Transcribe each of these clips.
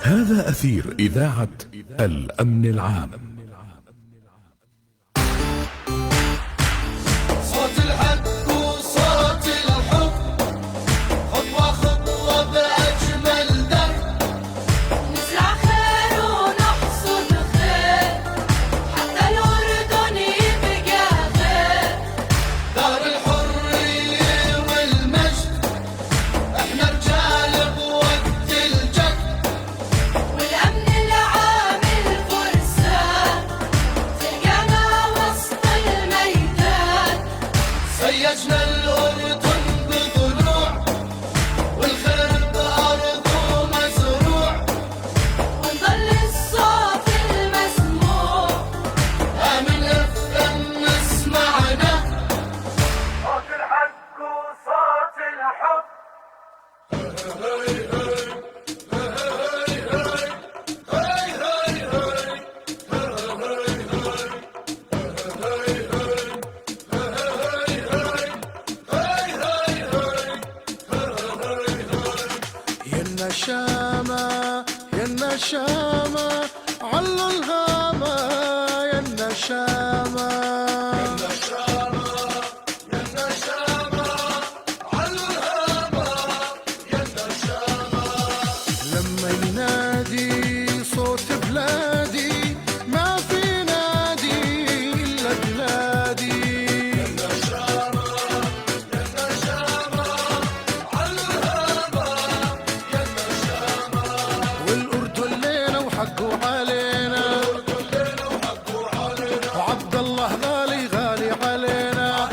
هذا أثير إذاعة الأمن العام. صوت الحق وصوت الحب، خطوة خطوة بأجمل درب، نزرع خير ونحصد خير، حتى الأردن يبقى خير. دار الحرية والمجد، احنا رجال بوقت الجد، والأمن العام الفرسان، تلقانا وسط الميدان. سيجنا الأردن بضلوع، والخير بأرضه مزروع، ونظل الصوت المسموع. آمن FM اسمعنا، صوت الحق وصوت الحب. يا النشامة يا النشامة علوا الهامة، يا النشامة يا النشامة يا النشامة علوا الهامة، يا النشامة. لما ينادي صوت بلادي، ما في نادي إلا بلادي. يا النشامة يا النشامة علوا الهامة، يا النشامة. والأردن لينا وحقه علينا، وعبد الله غالي غالي علينا.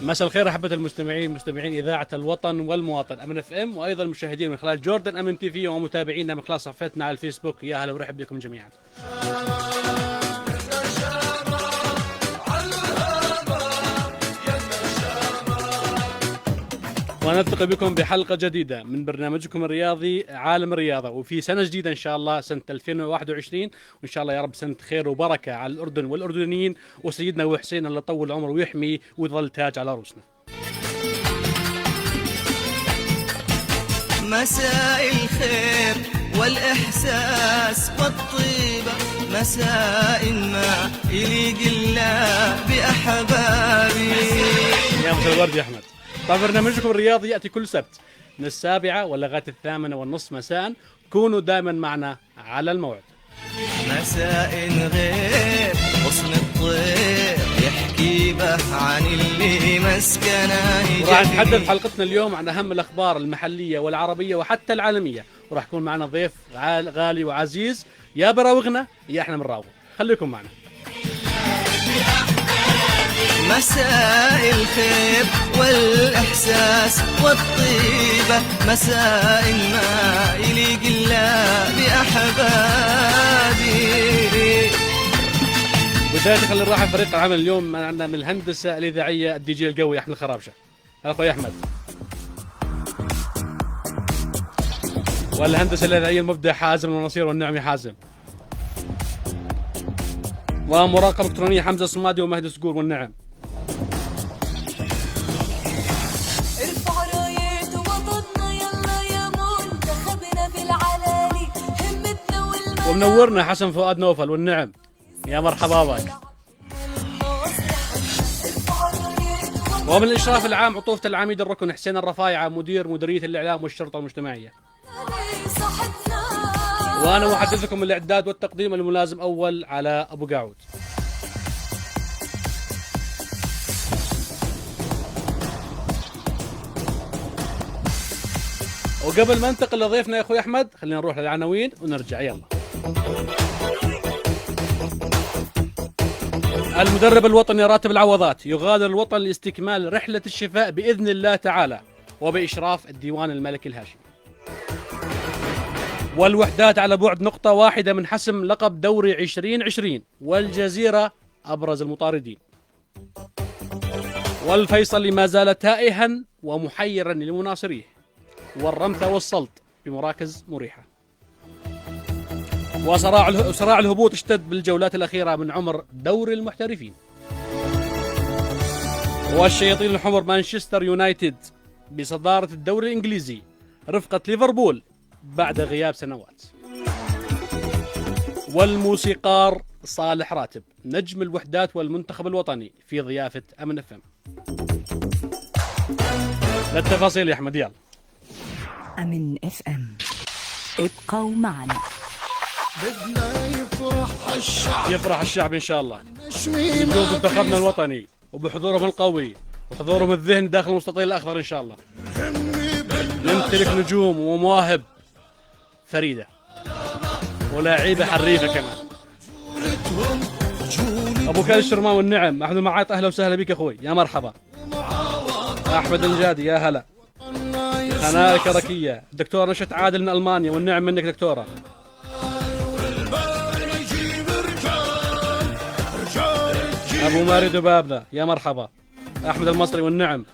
مساء الخير احبة المستمعين، مستمعين اذاعة الوطن والمواطن امن اف ام، وايضا المشاهدين من خلال جوردن امن تي في، ومتابعينا من خلال صفحتنا على الفيسبوك. يا هلا ورحب بكم جميعا. ونلتقي بكم بحلقة جديدة من برنامجكم الرياضي عالم الرياضة، وفي سنة جديدة إن شاء الله، سنة 2021، وإن شاء الله يا رب سنة خير وبركة على الأردن والأردنيين، وسيدنا وحسين الله يطول عمره ويحمي ويظل تاج على رؤوسنا. مساء الخير والإحساس والطيبة، مساء ما يليق الله بأحبابي. يا مساء الورد يا أحمد. طبعا برنامجكم الرياضي يأتي كل سبت من 7 ولغاية 8:30 مساء. كونوا دائما معنا على الموعد. مساء غير غصن الطير يحكي به عن اللي مسكنه وراح نتحدث حلقتنا اليوم عن أهم الأخبار المحلية والعربية وحتى العالمية، وراح يكون معنا ضيف غالي وعزيز، يا براوغنا يا احنا بنراوغ. خليكم معنا. مساء الخير والإحساس والطيبة، مساء ما يليق الله بأحبابي. بداية خلينا نرحب فريق العمل اليوم معنا من الهندسة الإذاعية الدي جي القوي أحمد الخرابشة. هلا أخوي أحمد. والهندسة الإذاعية المبدع حازم النصير والنعمي حازم. ومراقبة إلكترونية حمزة الصمادي ومهدي سقور والنعم. ومنورنا حسن فؤاد نوفل والنعم. يا مرحبا بك. ومن الإشراف العام عطوفة العميد الركن حسين الرفايعة، مديرية الإعلام والشرطة المجتمعية. وأنا محدثكم الإعداد والتقديم الملازم أول على أبو قاعود. وقبل ما ننتقل لضيفنا يا أخوي أحمد، خلينا نروح للعناوين ونرجع. يلا. المدرب الوطني راتب العوضات يغادر الوطن لاستكمال رحلة الشفاء بإذن الله تعالى، وبإشراف الديوان الملكي الهاشمي. والوحدات على بعد نقطة واحدة من حسم لقب دوري 2020، والجزيرة أبرز المطاردين. والفيصل ما زال تائها ومحيرا لمناصريه، والرمثة والسلط بمراكز مريحة. وصراع الهبوط اشتد بالجولات الأخيرة من عمر دوري المحترفين. والشياطين الحمر مانشستر يونايتد بصدارة الدوري الإنجليزي رفقة ليفربول بعد غياب سنوات. والموسيقار صالح راتب نجم الوحدات والمنتخب الوطني في ضيافة أمن FM. للتفاصيل يا أحمد يلا. أمن FM ابقوا معنا. بدنا يفرح الشعب إن شاء الله نشمي بوجود منتخبنا الوطني وبحضورهم القوي وحضورهم الذهني داخل المستطيل الأخضر إن شاء الله. نمتلك نجوم ومواهب فريدة ولاعيبة حريفة كمان. أبو كال الشرمان والنعم أحمد المعاط، أهلا وسهلا بك أخوي، يا مرحبا. أحمد الجادي يا هلا. هناء الكركية، دكتورة نشأت عادل من ألمانيا، والنعم منك دكتورة. أبو ماري دبابنا يا مرحبا. أحمد المصري والنعم.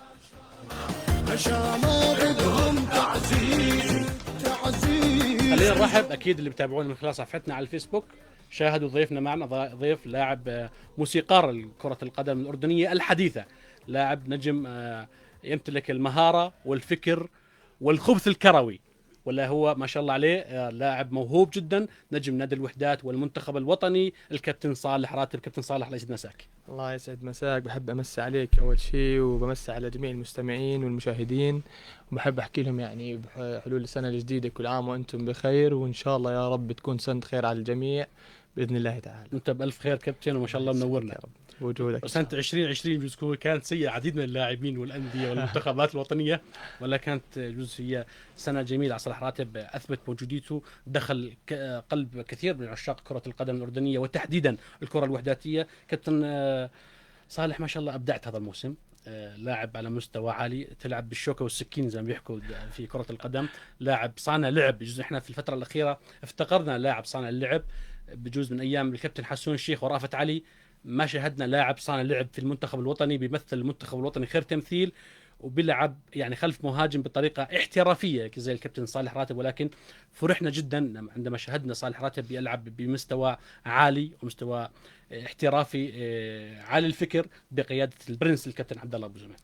خلينا نرحب اكيد اللي بتابعونا من خلال صفحتنا على الفيسبوك. شاهدوا ضيفنا معنا ضيف لاعب موسيقار كرة القدم الأردنية الحديثة، لاعب نجم يمتلك المهارة والفكر والخبث الكروي، ولا هو ما شاء الله عليه لاعب موهوب جدا، نجم نادي الوحدات والمنتخب الوطني، الكابتن صالح راتب. كابتن صالح الله يسعد مساك. الله يسعد مساك. بحب امسي عليك اول شيء، وبمسي على جميع المستمعين والمشاهدين، وبحب احكي لهم يعني بحلول السنه الجديده كل عام وانتم بخير، وان شاء الله يا رب تكون سنه خير على الجميع باذن الله تعالى. انت بالف خير كابتن، وما شاء الله منورنا يا رب وجودك. سنة 2020 جزء كانت سيئة، عديد من اللاعبين والأندية والمنتخبات الوطنية، ولا كانت جزء هي سنة جميلة على صالح راتب، أثبت موجوديته، دخل قلب كثير من عشاق كرة القدم الأردنية وتحديدا الكرة الوحداتية. كابتن صالح ما شاء الله أبدعت هذا الموسم، لاعب على مستوى عالي، تلعب بالشوكة والسكين زي ما بيحكوا في كرة القدم، لاعب صانع لعب. بجوز احنا في الفترة الأخيرة افتقرنا لاعب صانع اللعب، بجوز من أيام الكابتن حسون الشيخ ورافت علي ما شاهدنا لاعب صانع لعب في المنتخب الوطني، بيمثل المنتخب الوطني خير تمثيل، وبيلعب يعني خلف مهاجم بطريقة احترافية زي الكابتن صالح راتب. ولكن فرحنا جدا عندما شاهدنا صالح راتب يلعب بمستوى عالي ومستوى احترافي عالي الفكر بقيادة البرنس الكابتن عبد الله أبو زمان.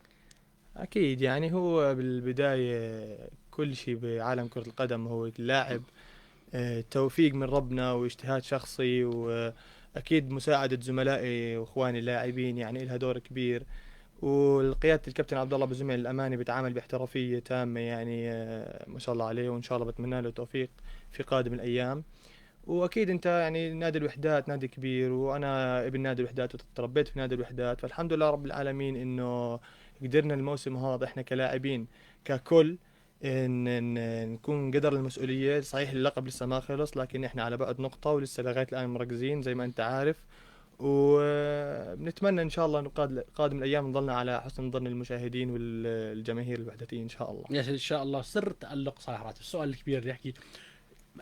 اكيد يعني هو بالبدايه كل شيء بعالم كره القدم هو اللاعب توفيق من ربنا واجتهاد شخصي، واكيد مساعده زملائي واخواني اللاعبين يعني لها دور كبير، والقيادة الكابتن عبد الله أبو زميل الأماني بيتعامل باحترافية تامة يعني ما شاء الله عليه، وإن شاء الله بتمنى له التوفيق في قادم الأيام. وأكيد أنت يعني نادي الوحدات نادي كبير، وأنا ابن نادي الوحدات وتربيت في نادي الوحدات، فالحمد لله رب العالمين إنه قدرنا الموسم هذا إحنا كلاعبين ككل إن نكون قدر المسؤولية. صحيح اللقب لسه ما خلص، لكن إحنا على بعد نقطة ولسه لغاية الآن مركزين زي ما أنت عارف، وبنتمنى ان شاء انه قادم الايام نضلنا على حسن ظن المشاهدين والجماهير الوحدتيه ان شاء الله. يا سيدي ان شاء الله. سر تألق صالح راتب، السؤال الكبير اللي يحكي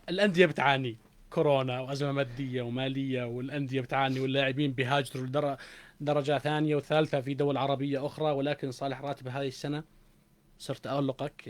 الانديه بتعاني كورونا وازمه ماديه وماليه، والانديه بتعاني واللاعبين بيهاجروا درجه ثانيه وثالثه في دول عربيه اخرى، ولكن صالح راتب هذه السنه سر تألقك،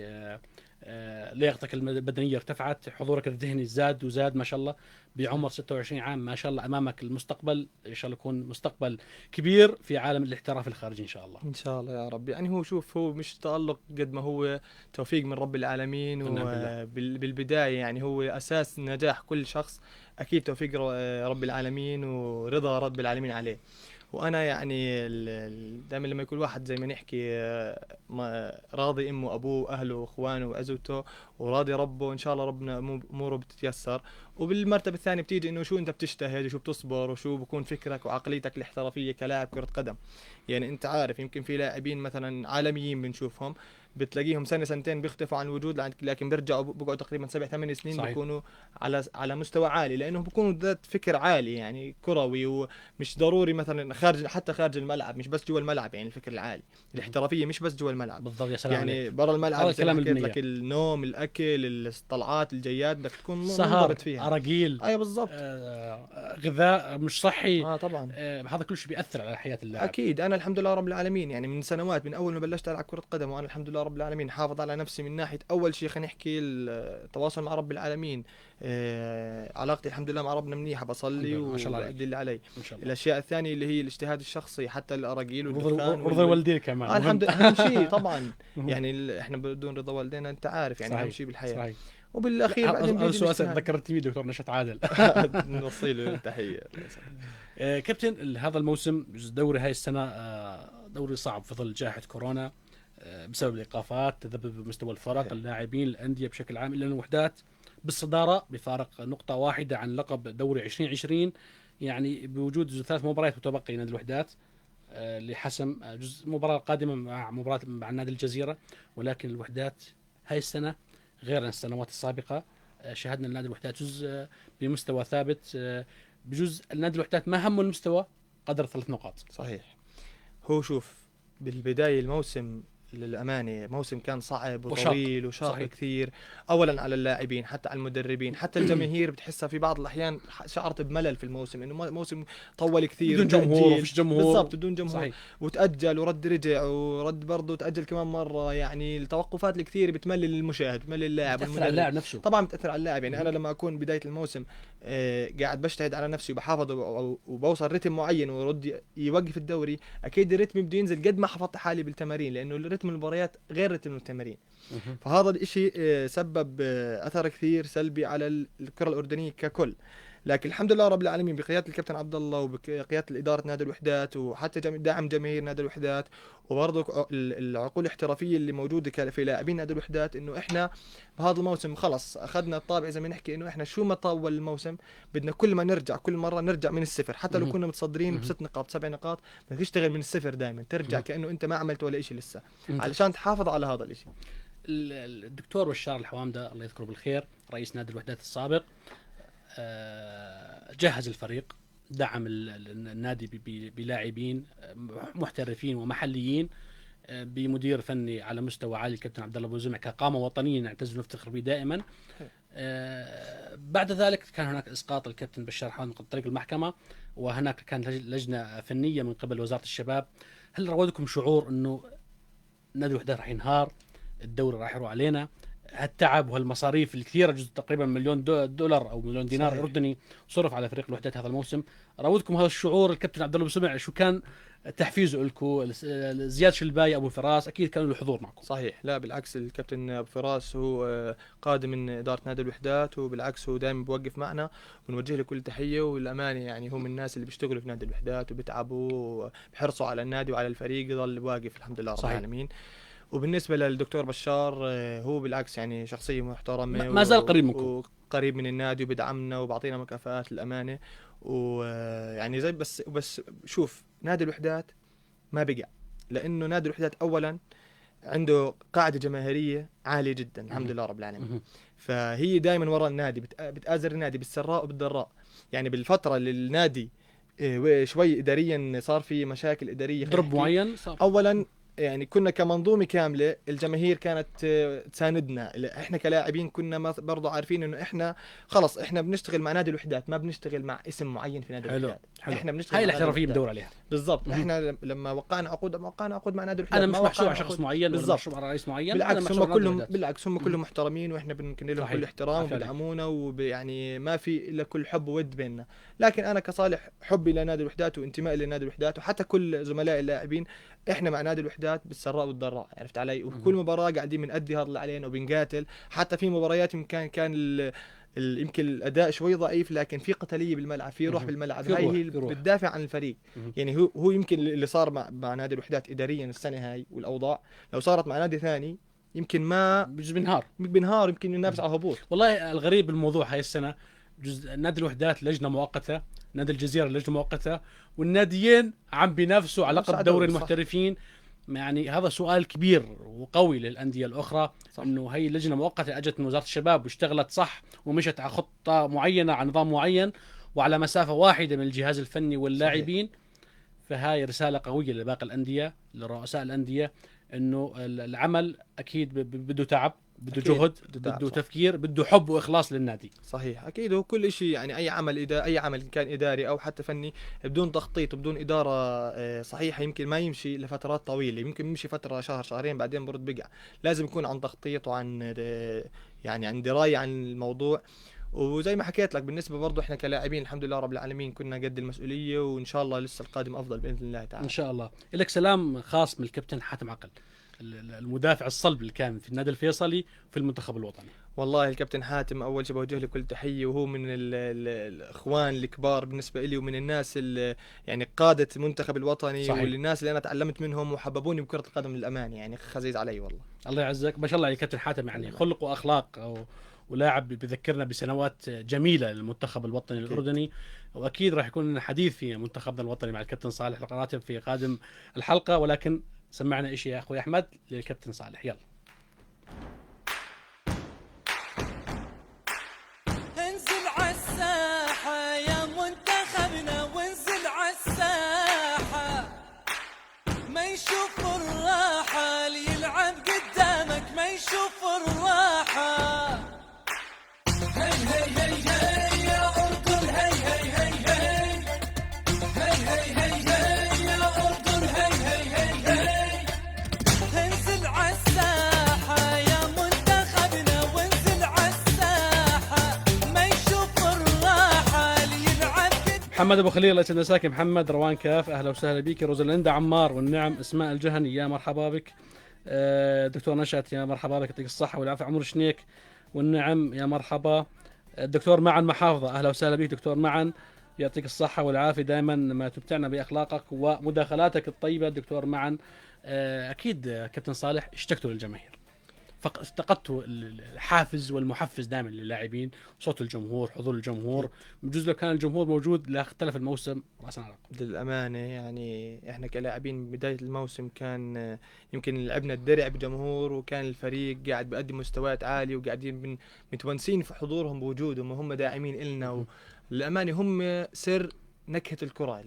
لياقتك البدنيه ارتفعت، حضورك الذهني زاد وزاد ما شاء الله، بعمر 26 عام ما شاء الله امامك المستقبل، ان شاء الله يكون مستقبل كبير في عالم الاحتراف الخارجي ان شاء الله. ان شاء الله يا رب. يعني هو شوف هو مش تألق قد ما هو توفيق من رب العالمين، وبالبدايه يعني هو اساس نجاح كل شخص اكيد توفيق رب العالمين ورضا رب العالمين عليه. وانا يعني دائما لما يكون واحد زي ما نحكي راضي امه وابوه واهله واخوانه وعزوته وراضي ربه، وان شاء الله ربنا اموره بتتيسر. وبالمرتبه الثانيه بتيجي انه شو انت بتجتهد وشو بتصبر وشو بكون فكرك وعقليتك الاحترافيه كلاعب كره قدم. يعني انت عارف يمكن في لاعبين مثلا عالميين بنشوفهم بتلاقيهم سنه سنتين بيختفوا عن الوجود، لكن بيرجعوا بقعدوا تقريبا 7-8 سنين صحيح. بيكونوا على مستوى عالي، لانهم بيكونوا ذات فكر عالي يعني كروي، ومش ضروري مثلا حتى خارج الملعب، مش بس جوا الملعب. يعني الفكر العالي الاحترافيه مش بس جوا الملعب بالضبط. يا سلام يعني برا الملعب لك النوم الاكل الطلعات الجيات بدك تكون منضبط فيها، اراجيل ايوه بالضبط، غذاء مش صحي طبعا هذا كل شيء بيأثر على حياه اللاعب. اكيد. انا الحمد لله رب العالمين يعني من سنوات، من اول ما بلشت العب كره قدم وانا الحمد لله رب العالمين حافظ على نفسي من ناحيه اول شيء خلينا نحكي التواصل مع رب العالمين. علاقتي الحمد لله مع ربنا منيحه، بصلي وأدي اللي علي. الاشياء الثانيه اللي هي الاجتهاد الشخصي، حتى الاراجيل والدخان ورضا والديك كمان الحمد لله اهم شيء طبعا. يعني احنا بدون رضا والدينا انت عارف يعني اهم شيء بالحياه صحيح. وبالاخير بعدين هذا بيجي سؤال الاجتهاد. ذكرتني دكتور نشأت عادل. نوصي له التحيه. كابتن، هذا الموسم دوري هاي السنه دوري صعب في ظل جائحه كورونا، بسبب الايقافات، تذبذب بمستوى الفرق، اللاعبين، الانديه بشكل عام، الا الوحدات بالصداره بفارق نقطه واحده عن لقب دوري 2020، يعني بوجود 3 مباريات متبقيه نادي الوحدات لحسم جزء المباراه القادمه مع مباراه مع نادي الجزيره. ولكن الوحدات هاي السنه غير عن السنوات السابقه، شاهدنا النادي الوحدات جزء بمستوى ثابت، بجزء النادي الوحدات ما همه المستوى قدر 3 نقاط. صحيح. هو شوف، بالبداية الموسم للأمانة موسم كان صعب وطويل وشاق صحيح. كثير، أولا على اللاعبين، حتى على المدربين، حتى الجماهير بتحسها في بعض الأحيان شعرت بملل في الموسم، إنه موسم طول كثير بدون جمهور وتأجيل. وفيش جمهور. بالضبط، بدون جمهور. صحيح. وتأجل ورد رجع ورد برضه تأجل كمان مرة، يعني التوقفات الكثير بتملل المشاهد، بتملل اللاعب تأثر على والمدرب. اللاعب نفسه. طبعا بتاثر على اللاعب، يعني انا لما اكون بدايه الموسم قاعد بجتهد على نفسي وبحافظ وبوصل رتم معين ورد يوقف الدوري، اكيد الرتم بده ينزل قد ما حفظت حالي بالتمارين، لانه الرتم المباريات غير رتم التمارين. فهذا الاشي سبب اثر كثير سلبي على الكره الاردنيه ككل. لكن الحمد لله رب العالمين بقياده الكابتن عبد الله وبقياده اداره نادي الوحدات وحتى دعم جماهير نادي الوحدات، وبرضه العقول الاحترافيه اللي موجوده في لاعبين نادي الوحدات، انه احنا بهذا الموسم خلص اخذنا الطابع زي ما نحكي، انه احنا شو ما طول الموسم بدنا كل ما نرجع كل مره نرجع من الصفر، حتى لو كنا متصدرين ب6 نقاط 7 نقاط بدك تشتغل من الصفر دائما، ترجع كانه انت ما عملت ولا شيء لسه، علشان تحافظ على هذا الشيء. الدكتور بشار الحوامده الله يذكره بالخير رئيس نادي الوحدات السابق جهز الفريق، دعم النادي بلاعبين محترفين ومحليين، بمدير فني على مستوى عالي الكابتن عبد الله ابو زمع كقامه وطنيه نعتز ونفتخر به دائما. بعد ذلك كان هناك اسقاط الكابتن بشار حوامده عن طريق المحكمه، وهناك كانت لجنه فنيه من قبل وزاره الشباب. هل راودكم شعور انه نادي الوحدات راح ينهار، الدوري راح يروح علينا، هالتعب وهالمصاريف الكثيره، جزء تقريبا مليون دولار او مليون دينار صحيح. اردني صرف على فريق الوحدات هذا الموسم، راودكم هذا الشعور؟ الكابتن عبد الله ابو سمع شو كان تحفيزه لكم؟ زياد شلباي، ابو فراس اكيد كانوا الحضور معكم. صحيح. لا بالعكس، الكابتن ابو فراس هو قادم من اداره نادي الوحدات، وبالعكس هو دائما بوقف معنا ونوجه له كل تحيه، والامانه يعني هو من الناس اللي بيشتغلوا في نادي الوحدات وبيتعبوا وبيحرصوا على النادي وعلى الفريق، يضل واقف الحمد لله رب العالمين. وبالنسبه للدكتور بشار هو بالعكس يعني شخصيه محترمه، ما زال قريب منكم، وقريب من النادي وبدعمنا وبعطينا مكافآت للامانه، ويعني زي بس شوف، نادي الوحدات ما بقع، لانه نادي الوحدات اولا عنده قاعده جماهيريه عاليه جدا الحمد لله رب العالمين، فهي دائما وراء النادي، بتآزر النادي بالسراء وبالضراء. يعني بالفتره اللي النادي شوي اداريا صار في مشاكل اداريه ضرب معين صار، اولا يعني كنا كمنظومه كامله الجماهير كانت تساندنا، احنا كلاعبين كنا برضو عارفين انه احنا خلص احنا بنشتغل مع نادي الوحدات، ما بنشتغل مع اسم معين في نادي الوحدات. احنا بنشتغل هاي مع الاحترافيه بدور عليها بالضبط. احنا لما وقعنا عقود مع نادي الوحدات، انا مش محسوب على شخص معين ولا محسوب على رئيس معين، بالعكس هم كلهم محترمين، واحنا بنكن لهم كل احترام وبيدعمونا، ويعني ما في الا كل حب وود بيننا. لكن انا كصالح حبي لنادي الوحدات وانتمائي لنادي الوحدات، وحتى كل زملائي اللاعبين، احنا مع نادي الوحدات بالسراء والضراء، عرفت علي؟ وكل مباراه قاعدين بنأدي هذا اللي علينا وبنقاتل، حتى في مباريات كان يمكن الاداء شوي ضعيف، لكن في قتاليه بالملعب، في روح بالملعب، هاي هي بتدافع عن الفريق. يعني هو يمكن اللي صار مع نادي الوحدات اداريا السنه هاي والاوضاع، لو صارت مع نادي ثاني يمكن ما بنهار يمكن ينافس على الهبوط. والله الغريب بالموضوع هاي السنه جزء نادي الوحدات لجنه مؤقته، نادي الجزيره لجنه مؤقته، والناديين عم بينافسوا على لقب دوري المحترفين. يعني هذا سؤال كبير وقوي للانديه الاخرى، صح. انه هي لجنه مؤقته اجت من وزاره الشباب واشتغلت صح ومشت على خطه معينه على نظام معين وعلى مسافه واحده من الجهاز الفني واللاعبين. فهاي رساله قويه لباقي الانديه، لرؤساء الانديه، انه العمل اكيد بده تعب، بده جهد، بده تفكير، بده حب واخلاص للنادي. صحيح اكيد. هو كل شيء يعني اي عمل كان اداري او حتى فني بدون تخطيط وبدون اداره صحيحه يمكن ما يمشي لفترات طويله، يمكن يمشي فتره شهر شهرين بعدين برد بقع. لازم يكون عن تخطيط وعن يعني عن درايه عن الموضوع. وزي ما حكيت لك بالنسبه برضه احنا كلاعبين الحمد لله رب العالمين كنا قد المسؤوليه، وان شاء الله لسه القادم افضل باذن الله تعالى. ان شاء الله. لك سلام خاص من الكابتن حاتم عقل، المدافع الصلب اللي كان في النادي الفيصلي في المنتخب الوطني. والله الكابتن حاتم اول شيء بوجه له كل تحيه، وهو من الاخوان الكبار بالنسبه لي، ومن الناس اللي يعني قاده المنتخب الوطني، صحيح. والناس اللي انا تعلمت منهم وحببوني بكره القدم للامانه، يعني خزيز علي والله. الله يعزك، ما شاء الله عليك كابتن حاتم، يعني خلق واخلاق ولاعب بذكرنا بسنوات جميله للمنتخب الوطني الاردني، واكيد راح يكون لنا حديث في منتخبنا الوطني مع الكابتن صالح القراتب في قادم الحلقه، ولكن سمعنا شيء يا اخوي احمد للكابتن صالح. يلا. انزل عالساحة يا منتخبنا، وانزل عالساحة، ما يشوف الراحة اللي يلعب قدامك، ما يشوف الراحة. هي هي هي هي يا أردن، هي هي هي هي هي هي هي هي يا أردن، هي هي هي هي. انزل عالساحة يا منتخبنا، وانزل عالساحة، ما يشوف الراحة اللي يلعب قدامك. محمد ابو خليل الله يسعد مساك. محمد روان كاف اهلا وسهلا بك. روزاليندا عمار والنعم. اسماء الجهني يا مرحبا بك. دكتور نشأت يا مرحبا بك، يعطيك الصحه والعافيه. عمر شنيك والنعم يا مرحبا. الدكتور معن محافظه اهلا وسهلا بك دكتور معن، يعطيك الصحه والعافيه، دائما ما تمتعنا باخلاقك ومداخلاتك الطيبه دكتور معن. اكيد كابتن صالح اشتقتوا للجماهير، افتقدتوا الحافز والمحفز دائما للاعبين، صوت الجمهور، حضور الجمهور. بجوز لو كان الجمهور موجود لاختلف الموسم راسا على عقب. للأمانة يعني إحنا كلاعبين بداية الموسم كان يمكن لعبنا الدرع بجمهور، وكان الفريق قاعد بيقدم مستويات عالية، وقاعدين متونسين في حضورهم بوجودهم، وهم داعمين إلنا. للأمانة هم سر نكهة الكرة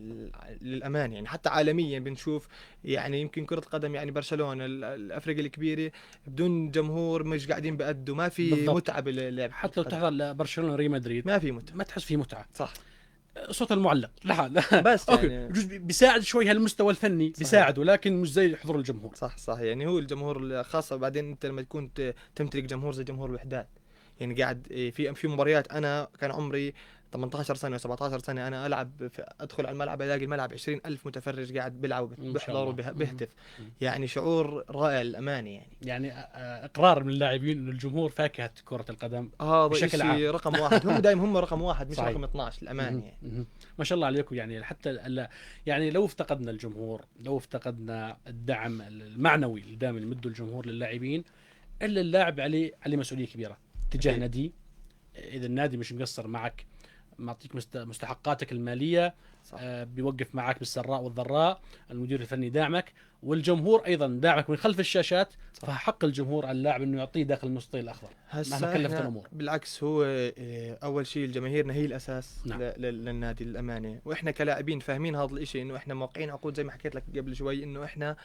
للأمانة، يعني حتى عالميا بنشوف يعني يمكن كرة القدم يعني برشلونة الأفريقيا الكبيرة بدون جمهور مش قاعدين بأدوا، ما في بالضبط. متعة باللعب. حتى لو تحضر برشلونه ريال مدريد ما في متعة، ما تحس فيه متعه. صح. صوت المعلق لا بس اوكي يعني بجوز بيساعد شوي هالمستوى الفني، بيساعد، ولكن مش زي حضور الجمهور. صح يعني هو الجمهور خاصة بعدين انت لما تكون تمتلك جمهور زي جمهور الوحدات، يعني قاعد في مباريات. انا كان عمري 18 سنة و17 سنة، انا العب ادخل على الملعب الاقي الملعب 20,000 متفرج قاعد بيلعب وبيحضر وبيهتف، يعني شعور رائع للأمانة. يعني اقرار من اللاعبين انه الجمهور فاكهة كرة القدم هذا بشكل عام. شيء رقم واحد، هم دائما هم رقم واحد مش صحيح. رقم 12 للأمانة. يعني ما شاء الله عليكم، يعني حتى يعني لو افتقدنا الجمهور، لو افتقدنا الدعم المعنوي اللي دائما يمدوا الجمهور للاعبين، الا اللاعب عليه مسؤولية كبيرة تجاه نادي. اذا النادي مش مقصر معك، معطيك مستحقاتك المالية، بيوقف معك بالسراء والضراء، المدير الفني داعمك، والجمهور ايضا داعمك من خلف الشاشات. صح. فحق الجمهور على اللاعب انه يعطيه داخل المستطيل الاخضر مهما كلفت الامور. بالعكس هو اول شيء الجماهيرنا هي الاساس. نعم. للنادي للامانه، واحنا كلاعبين فاهمين هذا الشيء، انه احنا موقعين عقود زي ما حكيت لك قبل شوي، انه احنا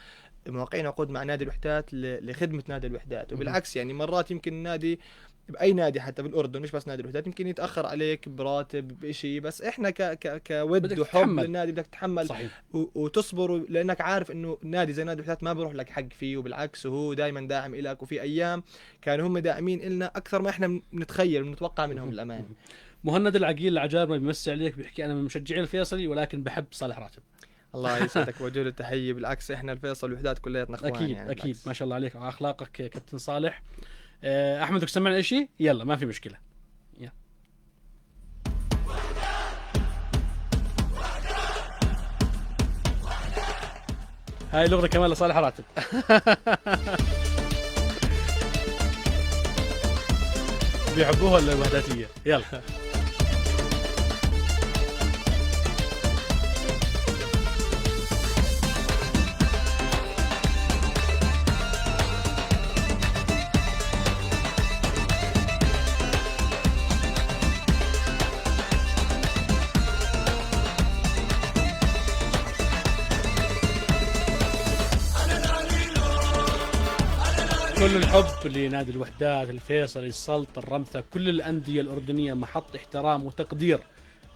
موقعين عقود مع نادي الوحدات لخدمه نادي الوحدات. وبالعكس يعني مرات يمكن النادي باي نادي حتى بالاردن مش بس نادي الوحدات يمكن يتاخر عليك براتب بشيء، بس احنا كود وحب للنادي بدك تتحمل. صحيح. وتصبر، لانك عارف انه نادي زي نادي الوحدات ما بيروح لك حق فيه، وبالعكس هو دائما داعم لك. وفي ايام كانوا هم داعمين لنا اكثر ما احنا بنتخيل ونتوقع منهم للامانه. مهند العقيل العجار ما بيمسي عليك، بيحكي انا من مشجعي الفيصلي ولكن بحب صالح راتب. الله يسعدك وجه له تحيه. بالعكس احنا الفيصل والوحدات كلياتنا اخوان. اكيد يعني اكيد بالعكس. ما شاء الله عليك وعلى اخلاقك كابتن صالح. احمد بدك تسمعنا شيء؟ يلا ما في مشكله. يلا. هاي الاغنيه كمان لصالح راتب. بيحبوها الوحداتيه. يلا. كل الحب لنادي الوحدات، الفيصلي، السلط، الرمثة، كل الأندية الأردنية محط احترام وتقدير.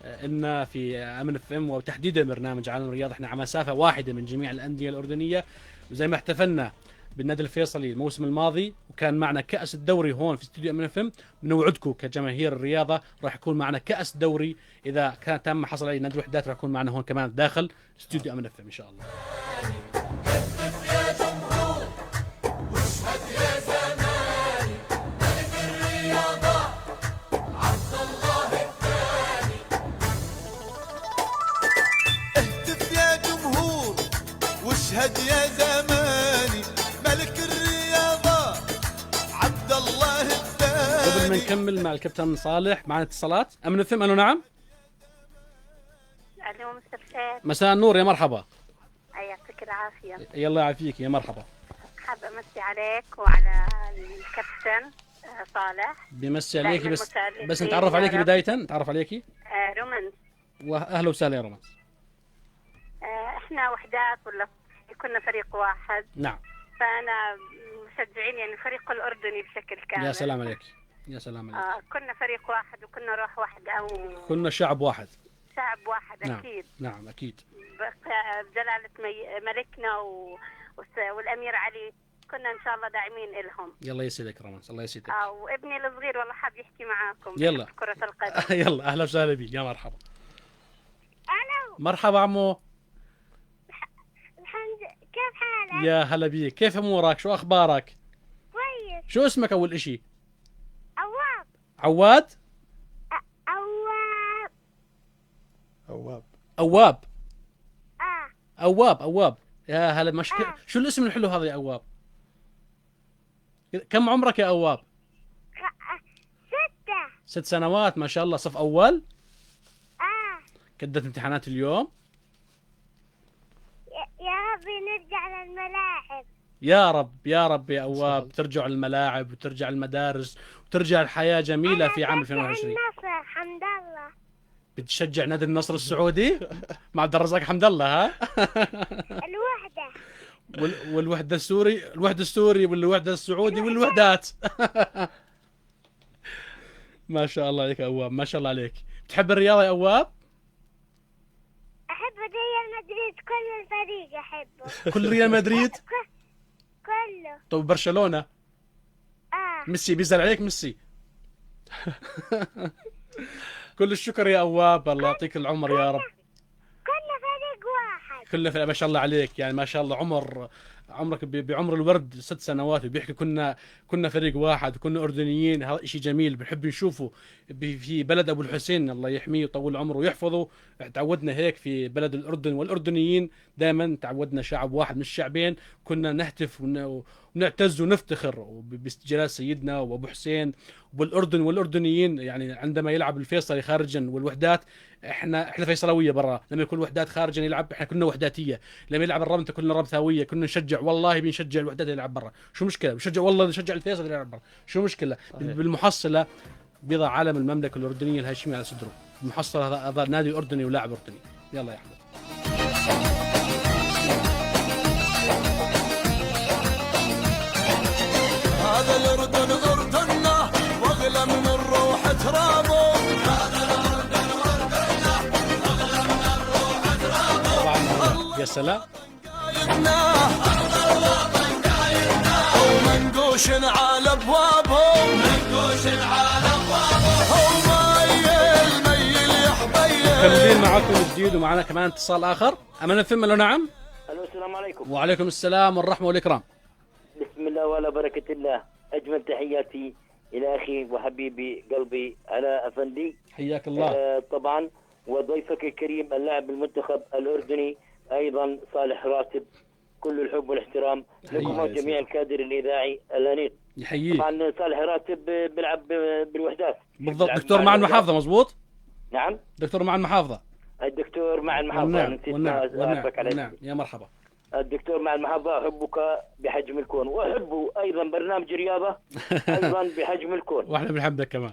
إن في أمن اف ام وتحديدا برنامج عالم الرياضة احنا على مسافة واحدة من جميع الأندية الأردنية، وزي ما احتفلنا بالنادي الفيصلي الموسم الماضي وكان معنا كأس الدوري هون في استوديو أمن اف ام، بنوعدكم كجماهير الرياضة راح يكون معنا كأس دوري إذا كان تم حصل عليه نادي الوحدات، راح يكون معنا هون كمان داخل استوديو أمن اف ام إن شاء الله. قبل ما نكمل مع الكابتن صالح معنا اتصالات. امن اف ام، الو نعم. الو مساء الخير. مساء النور، يا مرحبا. يعطيك العافية. يلا يعافيك، يا مرحبا. حابة أمسي عليك وعلى الكابتن صالح. بيمسي عليكي، بس المتألفين نتعرف عليكي يا رب. بداية، نتعرف عليكي. رومانس. واهلا وسهلا يا رومان. احنا وحدات ولا كنا فريق واحد. نعم. فأنا مشجعين يعني الفريق الأردني بشكل كامل. يا سلام عليك، يا سلام عليك. كنا فريق واحد وكنا روح واحدة أو كنا شعب واحد. شعب واحد. نعم. أكيد. نعم أكيد. بجلالة ملكنا والأمير علي كنا إن شاء الله داعمين إلهم. يلا يسعدك رومان، الله يسعدك. وابني الصغير والله حاب يحكي معاكم. يلا. كرة القدم. يلا أهلا وسهلا بك، يا مرحبا. ألو. مرحبا عمو. كيف حالك؟ يا هلا بيك، كيف امورك؟ شو اخبارك؟ كويس. شو اسمك اول اشي؟ عواب. عواد؟ عواب. أواب. اواب. آه. اواب. يا هلا شو الاسم الحلو هذا يا اواب؟ كم عمرك يا اواب؟ 6. 6 سنوات، ما شاء الله. صف اول؟ كدت آه. امتحانات اليوم؟ يا ربي نرجع للملاعب. يا رب يا رب يا اواب، ترجع الملاعب وترجع المدارس وترجع الحياة جميلة في عام 2020. النصر حمد الله. بتشجع نادي النصر السعودي مع عبد الرزاق حمد الله، ها؟ الوحدة. والوحدة السوري والوحدة السعودي والوحدات. ما شاء الله عليك يا أواب، ما شاء الله عليك. بتحب الرياضة يا أواب؟ أحب ريال مدريد، كل الفريق أحبه. كل ريال مدريد؟ كله. طب برشلونة؟ ميسي بيزعل عليك ميسي. كل الشكر يا أواب، الله يعطيك العمر يا رب. كنا فريق واحد. كله ما شاء الله عليك، يعني ما شاء الله عمرك بعمر الورد 6 سنوات، وبيحكي كنا فريق واحد وكنا أردنيين. هذا شيء جميل بنحب نشوفه في بلد أبو الحسين، الله يحميه ويطول عمره ويحفظه. تعودنا هيك في بلد الأردن، والأردنيين دائما تعودنا شعب واحد مش شعبين. كنا نهتف ونعتز ونفتخر باستجلال سيدنا وأبو حسين وبالأردن والأردنيين. يعني عندما يلعب الفيصلي خارجا والوحدات، احنا فيصلويه برا. لما يكون الوحدات خارجا يلعب، احنا كنا وحداتيه. لما يلعب الرمته كنا رمثاويه. كنا نشجع، والله بنشجع الوحدات يلعب برا، شو مشكله؟ بنشجع والله، نشجع الفيصل يلعب برا، شو مشكله؟ بالمحصله بيضع علم المملكه الاردنيه الهاشميه على صدره. المحصله هذا نادي اردني ولاعب اردني. يلا يا احمد. هذا الأردن أردننا واغلى من الروح ترابه. يا سلام. ومنقوش على ابوابهم، مكملين معكم جديد، ومعنا كمان اتصال اخر. امانه فيلم، لو نعم. الو السلام عليكم. وعليكم السلام والرحمه والاكرام. بسم الله وعلى بركة الله. أجمل تحياتي إلى أخي وحبيبي قلبي علاء أفندي. حياك الله. طبعا، وضيفك الكريم اللاعب المنتخب الأردني أيضا صالح راتب. كل الحب والاحترام لكم وجميع الكادر الإذاعي الأنيق. يحييك. طبعا صالح راتب بيلعب بالوحدات. بالضبط. دكتور مع المحافظة، مزبوط؟ نعم. دكتور مع المحافظة. الدكتور مع المحافظة. نعم. يا مرحبا. الدكتور مع المحافظة. أحبك بحجم الكون، وأحب أيضا برنامج رياضة أيضا بحجم الكون. وإحنا بنحبك كمان.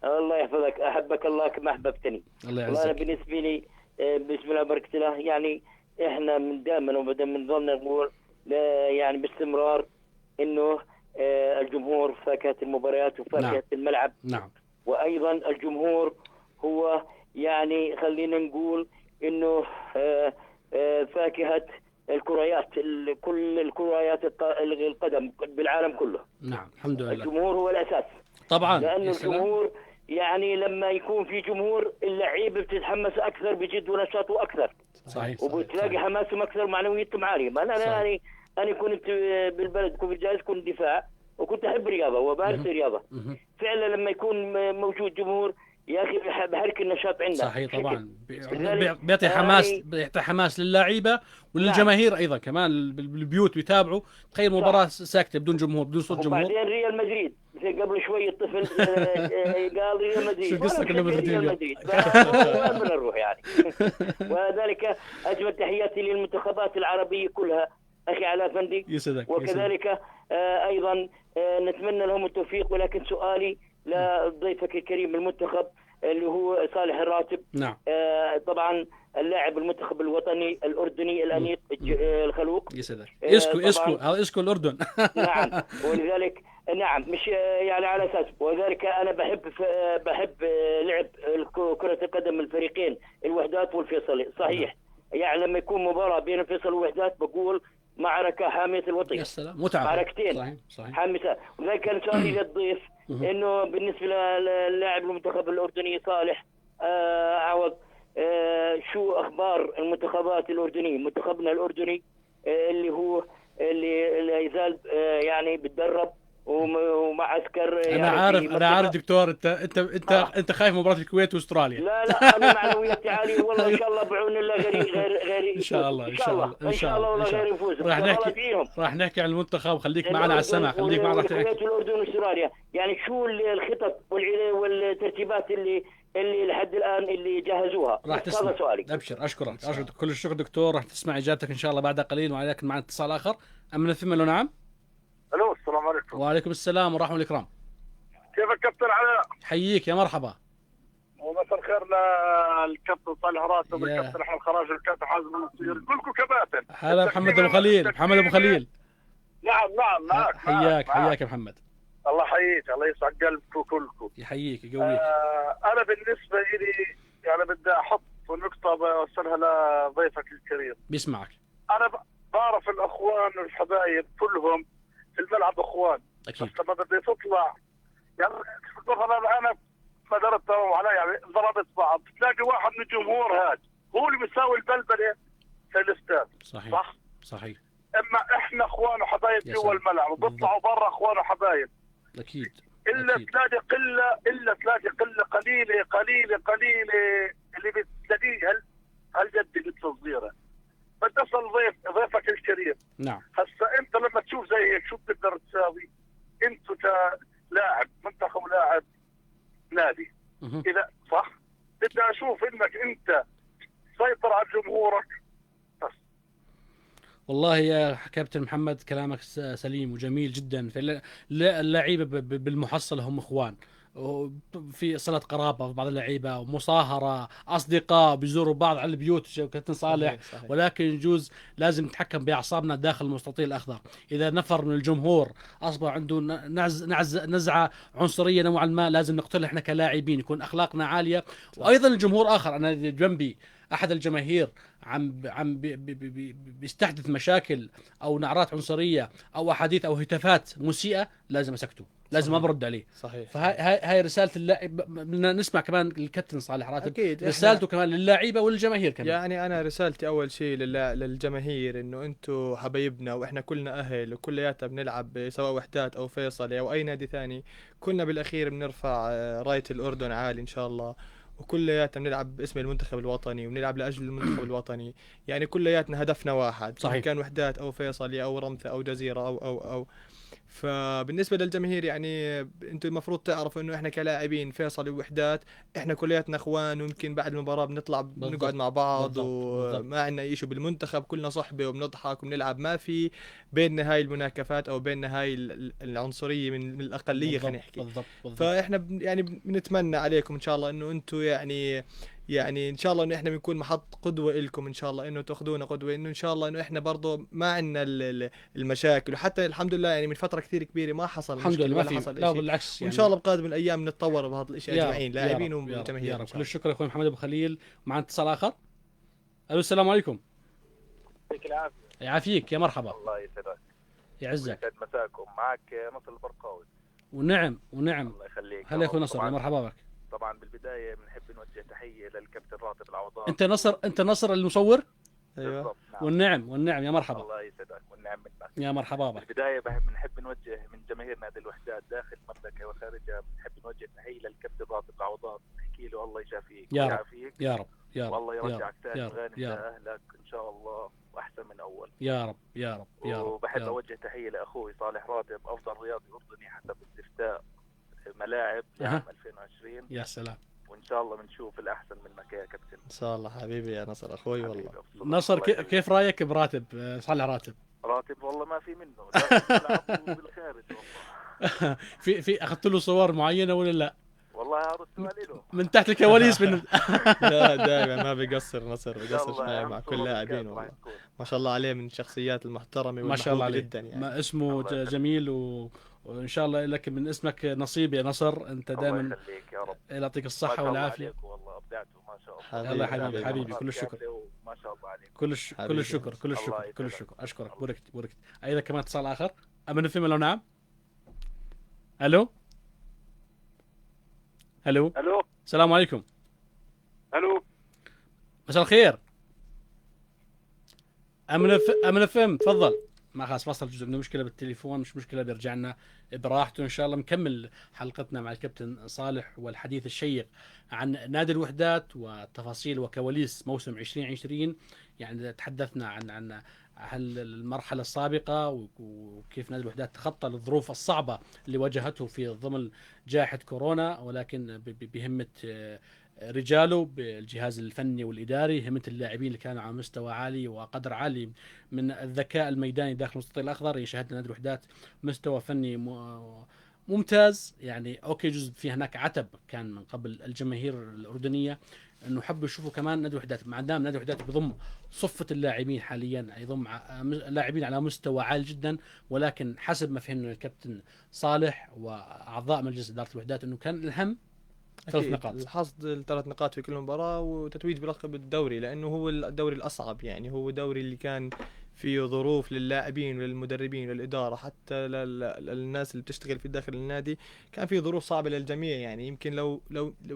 الله يحفظك. أحبك الله كما أحببتني. الله يعزك. والله أنا بالنسبة لي بسم الله وبركة الله، يعني إحنا من دائما وبدا بنظل نقول يعني باستمرار إنه الجمهور فاكهة المباريات وفاكهة نعم. الملعب. نعم. وأيضا الجمهور هو يعني خلينا نقول إنه فاكهة الكريات، كل الكريات القدم بالعالم كله. نعم الحمد لله. الجمهور هو الأساس طبعا. لأنه الجمهور يعني لما يكون في جمهور اللعيبة بتتحمس أكثر، بجد ونشاطه أكثر. صحيح. وبتلاقي حماسهم أكثر ومعنويتهم عالية. أنا كنت بالبلد، كنت بالجائزة، كنت دفاع، وكنت أحب رياضة وبارس رياضة. فعلا لما يكون موجود جمهور يا أخي بحرك النشاط عندنا. صحيح طبعا. بيعطي حماس للاعيبة وللجماهير. نعم. أيضا كمان بالبيوت بيتابعوا. تخيل مباراة ساكتة بدون جمهور، بدون صوت جمهور. وبعدين ريال مثل قبل شوي الطفل قال ريال مدريد. شو قصة كلهم ريال مدريد ما بدنا نروح يعني. وذلك أجمل تحياتي للمنتخبات العربية كلها أخي علاء فندي. يسعدك. وكذلك أيضا نتمنى لهم التوفيق. ولكن سؤالي لضيفك الكريم المنتخب اللي هو صالح الراتب. نعم. طبعا اللاعب المنتخب الوطني الأردني الأنيق الخلوق. يسعدك. اسكو هذا اسكو الأردن. نعم. ولذلك نعم مش يعني على أساس. وذلك أنا بحب لعب كرة القدم الفريقين الوحدات والفيصلي صحيح. يعني لما يكون مباراة بين الفيصل والوحدات بقول معركة حامية الوطن. يا سلام متعة. معركتين صحيح. حامسة. وذلك كان سؤالي للضيف إنه بالنسبة للاعب المنتخب الأردني صالح عوض شو أخبار المنتخبات الأردنية؟ منتخبنا الأردني اللي هو اللي لا يزال يعني بتدرب ومعسكر. انا عارف دكتور. انت خايف مباراة الكويت واستراليا. لا انا معنوياتي عاليه والله. ان شاء الله بعون الله غير ان شاء الله والله غير يفوز. راح نحكي عن المنتخب. خليك معنا على السمع. خليك معنا. الكويت والاردن واستراليا. يعني شو الخطط والترتيبات اللي لحد الان اللي جهزوها؟ راح تسمع. هذا سؤالي. ابشر. اشكرك كل الشكر دكتور. راح تسمع اجابتك ان شاء الله بعد قليل. ولكن معنا اتصال اخر. امن ثم لو نعم. الو السلام عليكم. وعليكم السلام ورحمه الله والاكرام. كيفك كابتن علاء؟ حييك يا مرحبا. ومساء الخير للكابتن صالح راتب والكابتن احمد خراج والكابتن حازم النصير كلكم كباتن. هلا محمد ابو خليل. نعم معك. حياك يا محمد. الله يحييك. الله يسعد قلبكم كلكم. يحييك يقويك. انا بالنسبه لي يعني بدي احط نقطه بوصلها لضيفك الكريم. بيسمعك. انا بعرف الاخوان والحبايب كلهم في الملعب اخوان. اكيد. بس لما بدي تطلع يعني مثلا انا ما ضربت علي يعني ضربت بعض تلاقي واحد من الجمهور هاد هو اللي بيساوي البلبله في الاستاد. صحيح. اما احنا اخوان وحبايب جوا الملعب وبيطلعوا برا اخوان وحبايب. اكيد. الا تلاقي قله قليله اللي بتلاقيه هالجد اللي تصديره. بدي اسال ضيفك الكريم. نعم. هسا انت لما تشوف زي هيك شو بتقدر تساوي؟ انتوا كلاعب منتخب ولاعب نادي اذا صح بدي اشوف انك انت تسيطر على جمهورك بس. والله يا كابتن محمد كلامك سليم وجميل جدا. اللعيبه بالمحصله هم اخوان. في صلة قرابة في بعض اللعيبة ومصاهرة أصدقاء بيزوروا بعض على البيوت كابتن صالح. صحيح. ولكن يجوز لازم نتحكم بأعصابنا داخل المستطيل الأخضر. إذا نفر من الجمهور أصبح عنده نزعة عنصرية نوعا ما لازم نقتلها إحنا كلاعبين يكون أخلاقنا عالية. وأيضا الجمهور آخر. أنا جنبي أحد الجماهير عم بيستحدث مشاكل أو نعرات عنصرية أو أحاديث أو هتافات مسيئة لازم أسكته. لازم أبرد عليه. صحيح. فهاي رسالة اللاعب. بدنا نسمع كمان الكابتن صالح راتب. أكيد. رسالته كمان للاعيبة والجماهير كمان. يعني أنا رسالتي أول شيء للجماهير إنه أنتم حبايبنا وإحنا كلنا أهل وكلياتنا بنلعب سواء وحدات أو فيصلي أو أي نادي ثاني. كلنا بالأخير بنرفع راية الأردن عالي إن شاء الله. وكلياتنا بنلعب باسم المنتخب الوطني وبنلعب لأجل المنتخب الوطني. يعني كلياتنا هدفنا واحد. صحيح. كان وحدات أو فيصلي أو رمثة أو جزيرة أو فبالنسبة للجماهير يعني انتم المفروض تعرفوا انه احنا كلاعبين فيصل ووحدات احنا كلياتنا اخوان. ويمكن بعد المباراة بنطلع بنقعد مع بعض وما عندنا اي شيء بالمنتخب. كلنا صحبة وبنضحك وبنلعب. ما في بيننا هاي المناكفات او بيننا هاي العنصرية من الاقلية خلينا نحكي. فاحنا يعني بنتمنى عليكم ان شاء الله انه انتم يعني ان شاء الله انه احنا بنكون محط قدوه لكم ان شاء الله. انه تاخذونا قدوه. انه ان شاء الله انه احنا برضه ما عندنا المشاكل. وحتى الحمد لله يعني من فتره كثير كبيره ما حصل الحمد لله. ما حصل لا بالعكس. وان شاء الله بقادم الايام نتطور بهذا الشيء اجمعين لاعبين وجماهير. كل الشكر اخوي محمد ابو خليل. معنا اتصال اخر. الو السلام عليكم. يعطيك العافيه. يعافيك يا مرحبا. الله يسعدك. يعزك. يسعد مساكم. معك نصر البرقاوي. ونعم. الله يخليك. هلا يا اخوي نصر يا مرحبا بك. طبعا بالبدايه بنحب نوجه تحيه للكابتن راتب العوضان. انت نصر المصور. ايوه. والنعم يا مرحبا. الله يسعدك والنعم منك. يا مرحبا بك. بالبدايه بنحب نوجه من جماهير نادي الوحدات داخل المملكه وخارجها بنحب نوجه تحيه للكابتن راتب العوضان. نحكي له الله يشافيك ويعافيك يا رب. يا رب والله يا رب يرجعك ثاني يا رب وغانم يا رب لأهلك إن شاء الله وأحسن من أول. يا رب يا رب يا رب وبحب يا رب. أوجه تحية لأخوي صالح راتب أفضل رياضي أردني حسب استفتاء ملاعب أها. لعام 2020. يا سلام. وإن شاء الله بنشوف الأحسن منك يا كابتن. ان شاء الله حبيبي يا نصر اخوي والله. حبيبي أفضل. نصر الله يخليك. كيف رايك براتب صالح راتب؟ راتب والله ما في منه، لازم تلعبوا بالخارج والله. في اخذت له صور معينه ولا لا؟ والله هذا السؤال له. من تحت الكواليس من لا دائما ما بيقصر نصر، بيقصرش يلا، مع أهم كل صورة لاعبين بالكاس راح والله. تكون. ما شاء الله عليه من الشخصيات المحترمه ما شاء الله والمحبوبة عليه. جدا يعني. ما اسمه الله يخليك. جميل وان شاء الله لك من اسمك نصيب يا نصر. انت الله دائما يخليك يا رب. يعطيك ما الصحه شاء الله والعافيه. عليك والله أبدعتوا ما شاء الله. حبيبي، الله حبيبي حبيبي. حبيبي كل الشكر ما شاء الله عليك. كل حبيبي. الشكر كل الله الشكر كل يسعدك. الشكر. اشكرك بوركت. ايضا كمان اتصال اخر. امن فيلم لو نعم. الو الو الو السلام عليكم. الو مساء الخير. امن فيلم تفضل. ما خلاص فصل جزء من المشكله بالتليفون، مش مشكله بيرجع لنا براحته ان شاء الله. نكمل حلقتنا مع الكابتن صالح والحديث الشيق عن نادي الوحدات وتفاصيل وكواليس موسم 2020. يعني تحدثنا عن المرحله السابقه وكيف نادي الوحدات تخطى الظروف الصعبه اللي واجهته في ضمن جائحه كورونا، ولكن بهمه رجاله بالجهاز الفني والإداري، همة اللاعبين اللي كانوا على مستوى عالي وقدر عالي من الذكاء الميداني داخل المستطيل الأخضر. يشهدنا نادي الوحدات مستوى فني ممتاز. يعني أوكي جزء في هناك عتب كان من قبل الجماهير الأردنية انه حبوا يشوفوا كمان نادي الوحدات، مع دام نادي الوحدات بيضم صفة اللاعبين حاليا، يضم لاعبين على مستوى عالي جدا، ولكن حسب ما فهمنا الكابتن صالح واعضاء مجلس اداره الوحدات انه كان الاهم 3 نقاط. الحصد ال3 نقاط في كل مباراة وتتويج بلقب الدوري، لأنه هو الدوري الأصعب. يعني هو دوري اللي كان فيه ظروف للاعبين وللمدربين وللإدارة، حتى للناس اللي بتشتغل في داخل النادي كان في ظروف صعبة للجميع. يعني يمكن لو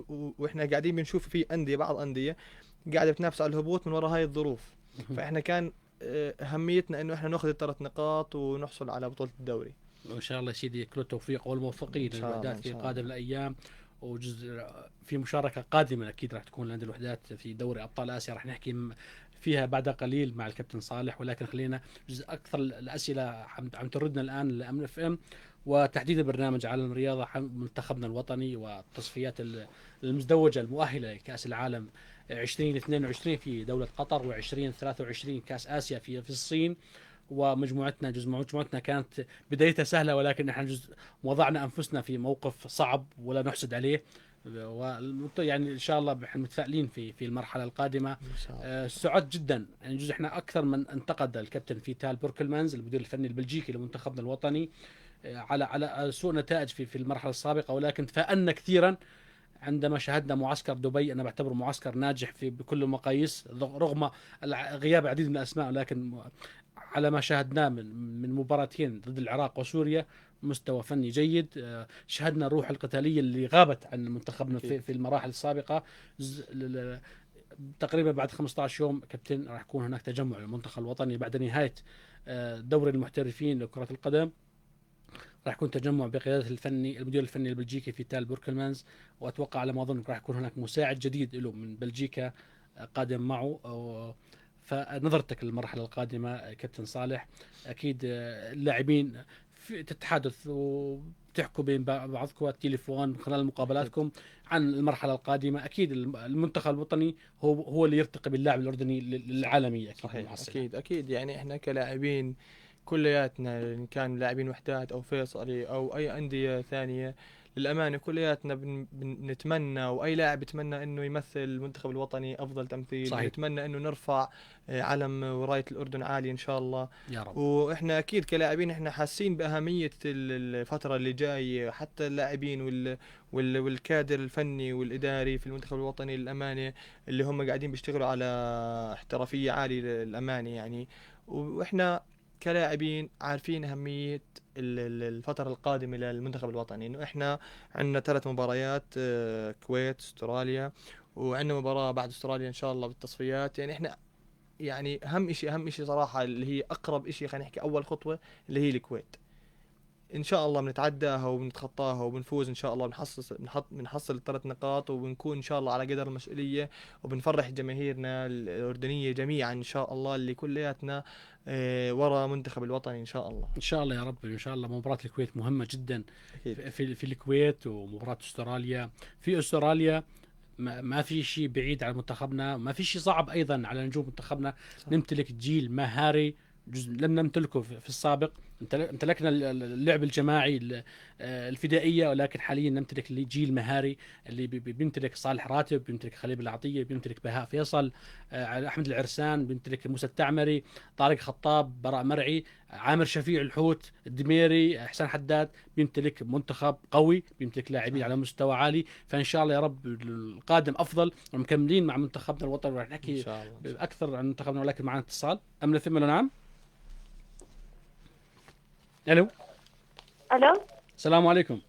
وإحنا قاعدين بنشوف في أندية، بعض أندية قاعدة بتنافس على الهبوط من وراء هاي الظروف. فإحنا كان أهميتنا إنه إحنا نأخذ ال3 نقاط ونحصل على بطولة الدوري. وإن شاء الله سيدي كل التوفيق والموفقين للوحدات في قادم الأيام. وجزء في مشاركة قادمة أكيد راح تكون لنادي الوحدات في دوري أبطال آسيا، راح نحكي فيها بعد قليل مع الكابتن صالح. ولكن خلينا جزء أكثر الأسئلة عم تردنا الآن لأمن اف ام، وتحديدا برنامج عالم الرياضة منتخبنا الوطني والتصفيات المزدوجة المؤهلة لكأس العالم 2022 في دولة قطر، و2023 كأس آسيا في الصين. ومجموعتنا مجموعتنا كانت بدايتها سهلة، ولكن نحن وضعنا أنفسنا في موقف صعب ولا نحسد عليه. يعني إن شاء الله متفائلين في المرحلة القادمة. سعد جدا. يعني جزء احنا أكثر من انتقد الكابتن فيتال بوركلمانز المدير الفني البلجيكي لمنتخبنا الوطني على سوء نتائج في المرحلة السابقة، ولكن تفائلنا كثيرا عندما شاهدنا معسكر دبي. أنا بعتبره معسكر ناجح بكل المقاييس رغم غياب العديد من الأسماء، ولكن على ما شاهدناه من مباراتين ضد العراق وسوريا مستوى فني جيد. شاهدنا الروح القتالية اللي غابت عن منتخبنا في المراحل السابقة. تقريبا بعد 15 يوم كابتن راح يكون هناك تجمع للمنتخب الوطني بعد نهاية دوري المحترفين لكرة القدم. راح يكون تجمع بقيادة المدير الفني البلجيكي فيتال بوركلمانز، وأتوقع على ما أظن راح يكون هناك مساعد جديد له من بلجيكا قادم معه. فنظرتك للمرحلة القادمة كابتن صالح؟ أكيد اللاعبين تتحدث وتحكوا بين بعضكم التليفون من خلال مقابلاتكم عن المرحلة القادمة. أكيد المنتخب الوطني هو اللي يرتقي باللاعب الأردني للعالمي. أكيد صحيح. أكيد يعني إحنا كلاعبين كلياتنا، إن كان لاعبين وحدات أو فيصلي أو أي أندية ثانية، للأمانة كلياتنا بنتمنى، وأي لاعب يتمنى إنه يمثل المنتخب الوطني أفضل تمثيل. صحيح. نتمنى إنه نرفع علم وراية الأردن عالي إن شاء الله يا رب. وإحنا أكيد كلاعبين إحنا حاسين بأهمية الفترة اللي جاية، حتى اللاعبين والكادر الفني والإداري في المنتخب الوطني للأمانة اللي هم قاعدين بيشتغلوا على احترافية عالية للأمانة يعني. وإحنا كلاعبين عارفين أهمية الفترة القادمة للمنتخب الوطني، إنه إحنا عندنا 3 مباريات، كويت، استراليا، وعندنا مباراة بعد استراليا إن شاء الله بالتصفيات. يعني إحنا يعني أهم إشي صراحة اللي هي أقرب إشي، خلينا نحكي أول خطوة اللي هي الكويت. ان شاء الله بنتعداها وبنتخطاها وبنفوز ان شاء الله، بنحصل ال3 نقاط وبنكون ان شاء الله على قدر المسؤوليه، وبنفرح جماهيرنا الاردنيه جميعا ان شاء الله، اللي كلياتنا ورا منتخب الوطني ان شاء الله. ان شاء الله يا رب. ان شاء الله مباراه الكويت مهمه جدا أكيد. في الكويت، ومباراه استراليا. في استراليا ما في شيء بعيد على منتخبنا، ما في شيء صعب ايضا على نجوم منتخبنا. نمتلك جيل مهاري جزء لم نمتلكه في السابق. امتلكنا اللعب الجماعي الفدائيه، ولكن حاليا نمتلك جيل مهاري اللي بيمتلك صالح راتب، بيمتلك خليل العطيه، بيمتلك بهاء فيصل، احمد العرسان، بيمتلك موسى التعمري، طارق خطاب، براء مرعي، عامر شفيع الحوت، الدميري، احسان حداد. بيمتلك منتخب قوي، بيمتلك لاعبين على مستوى عالي. فان شاء الله يا رب القادم افضل، ومكملين مع منتخبنا الوطني. ورح نحكي اكثر عن منتخبنا، ولكن معنا اتصال. امل ثم نعم. الو. الو. السلام عليكم.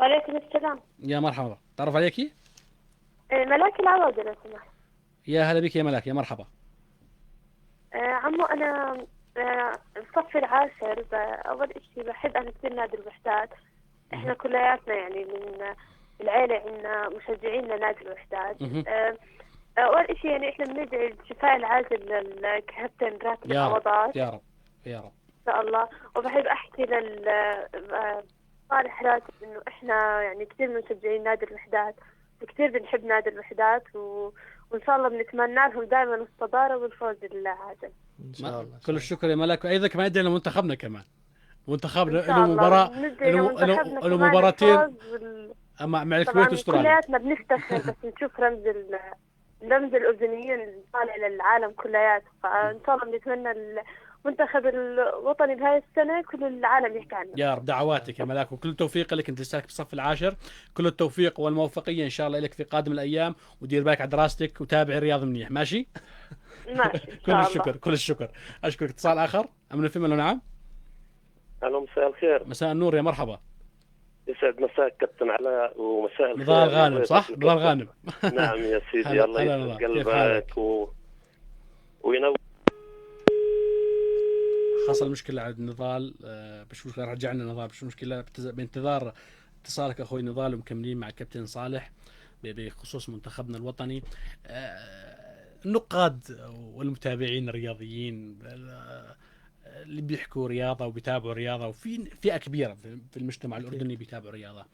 وعليكم السلام. يا مرحبا، تعرف عليكي؟ ملاك العوضي لو سمحت. يا هلا بك يا ملاك، يا مرحبا. عمو انا الصف العاشر، اول اشي بحب انا كثير نادي الوحدات. احنا كلياتنا يعني من العيله عندنا مشجعين لنادي الوحدات. اول اشي يعني احنا بندعي الشفاء العاجل للكابتن راتب العوضات. يا رب يا رب ان شاء الله. وبحب احكي صالح راتب انه احنا يعني كثير مشجعين نادي الوحدات، وكثير بنحب نادي الوحدات، وان شاء الله بنتمنى لهم دائما الصداره والفوز العاجل ان شاء الله. كل الشكر يا ملاك. وايضا كمان ندعي لمنتخبنا كمان. منتخبنا له مباراه، له مباراتين مع الكويت واستراليا. كلياتنا بنفتخر بس نشوف رمز الاردنيين طالع للعالم كلياته. فان شاء الله بنتمنى المنتخب الوطني بهاي السنه كل العالم يحكي عنه. يا رب دعواتك يا ملاك، وكل التوفيق لك. انت لساك بالصف العاشر، كل التوفيق والموفقيه ان شاء الله لك في قادم الايام. ودير بالك على دراستك وتابع الرياض منيح. ماشي. ماشي. كل الشكر كل الشكر. اشكرك. اتصال اخر. امن الفيلم. لو نعم. الو مساء الخير. مساء النور يا مرحبا. يسعد مساك كابتن علاء، ومساء الخير. نضال غانم صح؟ نضال غانم. نعم يا سيدي. الله يسعد قلبك وينور. حصل مشكلة على نضال، مش مشكلة، رجعنا نضال، مش مشكلة. بانتظار اتصالك اخوي نضال، ومكملين مع الكابتن صالح بخصوص منتخبنا الوطني. النقاد والمتابعين الرياضيين اللي بيحكوا رياضة وبيتابعوا رياضة، وفي فئة كبيرة في المجتمع الأردني بيتابعوا رياضة،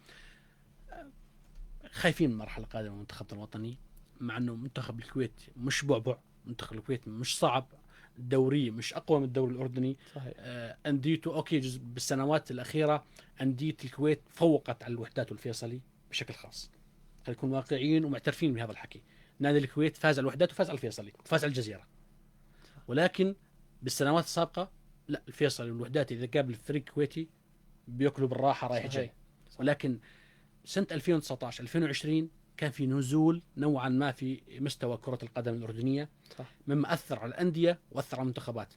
خايفين من المرحلة القادمة من منتخبنا الوطني. مع انه منتخب الكويت مش بعبع، منتخب الكويت مش صعب، الدوري مش اقوى من الدوري الاردني. صحيح. انديته اوكي بالسنوات الاخيره انديه الكويت فوقت على الوحدات والفيصلي بشكل خاص. خلينا نكون واقعيين ومعترفين بهذا الحكي. نادي الكويت فاز على الوحدات وفاز على الفيصلي وفاز على الجزيره، ولكن بالسنوات السابقه لا، الفيصلي والوحدات اذا قابل الفريق الكويتي بياكلوا بالراحه رايح جاي. ولكن سنه 2019 2020 كان في نزول نوعا ما في مستوى كرة القدم الأردنية. صح. مما أثر على الأندية وأثر على المنتخبات.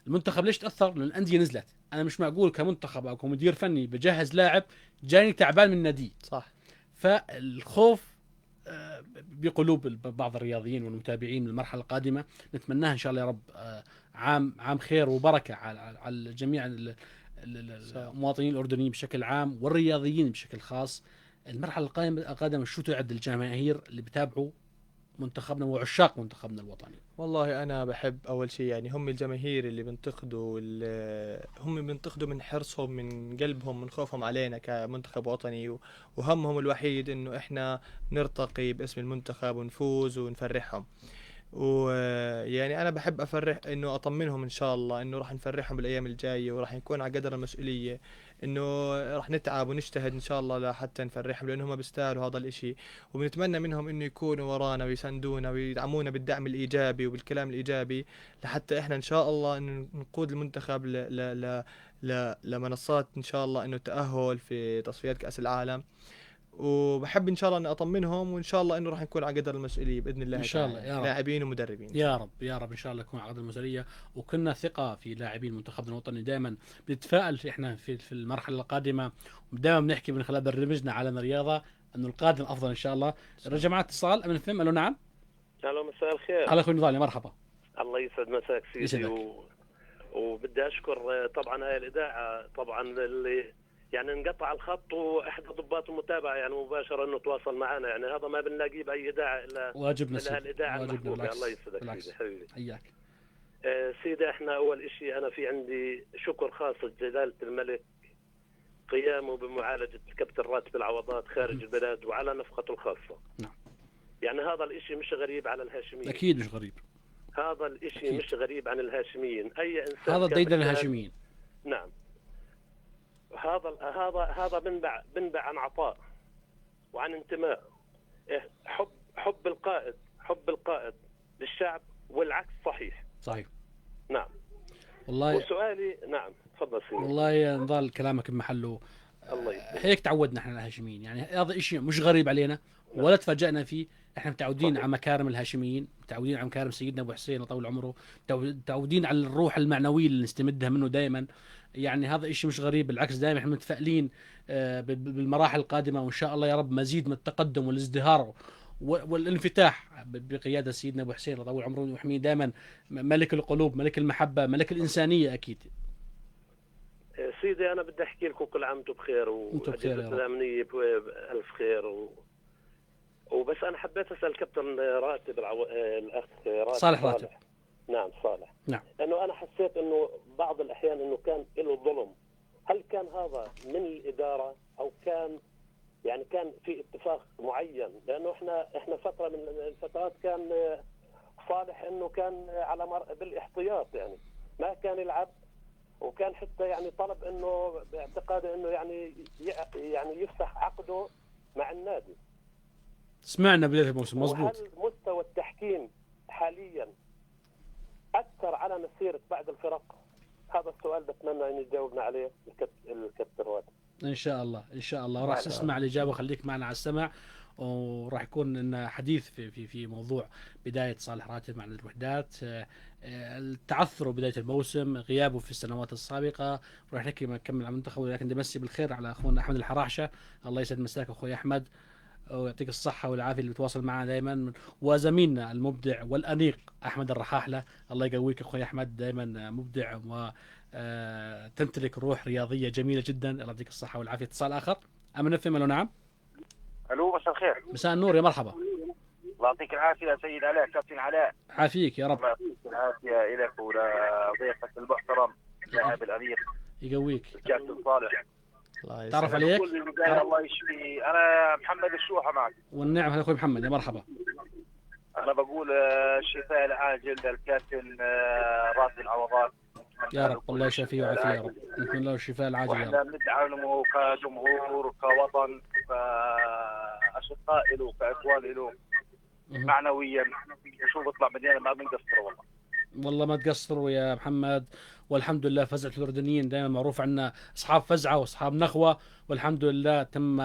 المنتخب ليش تأثر؟ لأن الأندية نزلت. أنا مش معقول كمنتخب أو كمدير فني بجهز لاعب جاني تعبان من النادي. صح. فالخوف بقلوب بعض الرياضيين والمتابعين من المرحلة القادمة. نتمناها إن شاء الله يا رب عام خير وبركة على جميع المواطنين الأردنيين بشكل عام والرياضيين بشكل خاص. المرحلة القادمة شو تعد الجماهير اللي بتابعوا منتخبنا وعشاق منتخبنا الوطني؟ والله أنا بحب أول شيء يعني هم الجماهير اللي هم بينتقدوا من حرصهم، من قلبهم، من خوفهم علينا كمنتخب وطني، وهمهم الوحيد إنه إحنا نرتقي باسم المنتخب ونفوز ونفرحهم. ويعني أنا بحب أفرح إنه أطمنهم إن شاء الله إنه راح نفرحهم بالأيام الجاية، وراح نكون على قدر المسؤولية، إنه راح نتعب ونجتهد إن شاء الله لحتى نفرحهم، لأنهم بيستاهلوا هذا الإشي. وبنتمنى منهم إنه يكونوا ورانا ويساندونا ويدعمونا بالدعم الإيجابي وبالكلام الإيجابي، لحتى إحنا إن شاء الله إنه نقود المنتخب لمنصات إن شاء الله إنه تأهل في تصفيات كأس العالم. وبحب ان شاء الله ان اطمنهم، وان شاء الله انه راح نكون على قدر المسؤوليه باذن الله ان شاء الله يا رب. لاعبين ومدربين يا رب يا رب ان شاء الله نكون على قدر المسؤوليه. وكنا ثقه في لاعبين منتخبنا الوطني. دائما بنتفائل احنا في المرحله القادمه، ودائما بنحكي من خلال برنامجنا عالم الرياضه انه القادم افضل ان شاء الله. رجع معنا اتصال من الفيلم. الو نعم. الو مساء الخير. هلا اخوي نضال، مرحبا. الله يسعد مساك سيدي وبدي اشكر طبعا هاي الاذاعه طبعا اللي يعني انقطع الخط واحدى ضباط المتابعه يعني مباشره انه تواصل معنا، يعني هذا ما بنلاقيه باي اذاعه الا واجبنا الا الاذاعه واجبنا المحبوبه. بالعكس. الله يسعدك بالعكس. سيدي حبيبي. حياك. سيدي احنا اول شيء انا في عندي شكر خاص لجلاله الملك قيامه بمعالجه كبت الراتب العوضات خارج البلاد وعلى نفقته الخاصه. نعم. يعني هذا الشيء مش غريب على الهاشميين. اكيد مش غريب. هذا الشيء أكيد. مش غريب عن الهاشميين، اي انسان هذا كان ديدن محتاج- الهاشميين. نعم. هذا بنبع عن عطاء وعن انتماء. حب القائد للشعب والعكس صحيح. صحيح. نعم. والله وسؤالي نعم تفضل سيدي. والله يا نضال كلامك بمحله. الله يسلمك. هيك تعودنا احنا الهاشميين، يعني هذا شيء مش غريب علينا ولا تفاجأنا فيه. احنا متعودين على مكارم الهاشميين، متعودين على مكارم سيدنا ابو حسين طول عمره، متعودين على الروح المعنويه اللي نستمدها منه دائما. يعني هذا شيء مش غريب، بالعكس دائما احنا متفائلين بالمراحل القادمه، وان شاء الله يا رب مزيد من التقدم والازدهار والانفتاح بقياده سيدنا ابو حسين طول عمره ويحميه دائما، ملك القلوب، ملك المحبه، ملك الانسانيه اكيد. سيدي انا بدي احكي لكم كل عام وانتم بخير وانتم بخير يا رب. الامنيه بالف خير وبس انا حبيت اسال كابتن راتب الاخ راتب صالح راتب. نعم صالح. نعم. لانه انا حسيت انه بعض الاحيان انه كان له ظلم. هل كان هذا من الاداره او كان يعني كان في اتفاق معين؟ لانه احنا فتره من الفترات كان صالح انه كان على بالاحتياط، يعني ما كان يلعب، وكان حتى يعني طلب انه باعتقاده انه يعني يفتح عقده مع النادي. سمعنا بدايه الموسم مزبوط. وهل مستوى التحكيم حاليا اثر على مسيره بعض الفرق؟ هذا السؤال بتمنى ان يجاوبنا عليه الكابتن راتب. ان شاء الله ان شاء الله راح تسمع الاجابه، خليك معنا على السمع، وراح يكون لنا حديث في موضوع بدايه صالح راتب مع نادي الوحدات، التعثر بدايه الموسم، غيابه في السنوات السابقه، وراح نحكي نكمل على المنتخب. ولكن بدي امسي بالخير على اخونا احمد الحراحشه، الله يسعد مساك اخوي احمد ويعطيك الصحه والعافيه اللي بتواصل معنا دائما، وزميلنا المبدع والانيق احمد الرحاحله، الله يقويك اخوي احمد، دائما مبدع و تمتلك روح رياضيه جميله جدا، الله يعطيك الصحه والعافيه. اتصال اخر امن فهم. الو نعم. الو مساء الخير. مساء النور يا مرحبا. الله يعطيك العافيه يا سيد علاء، كابتن علاء. عافيك يا رب. الله يعطيك العافيه لك ولضيفك المحترم اللاعب الانيق يقويك الكابتن صالح. تعرف عليك. الله يشفي. انا محمد الشوحه معك. والنعم هذا اخوي محمد، يا مرحبا. انا بقول الشفاء العاجل للكابتن راتب العوضات. يا رب الله يشفيه ويعافيه يا رب، نتمنى له الشفاء العاجل يا واحنا رب. بندعمه كجمهور كوطن كاشقاء له كاخوان له معنويا. شو بطلع مليان ما بنقصر والله. والله ما تقصروا يا محمد، والحمد لله فزعة الأردنيين دائما معروف عنا أصحاب فزعة وأصحاب نخوة، والحمد لله تم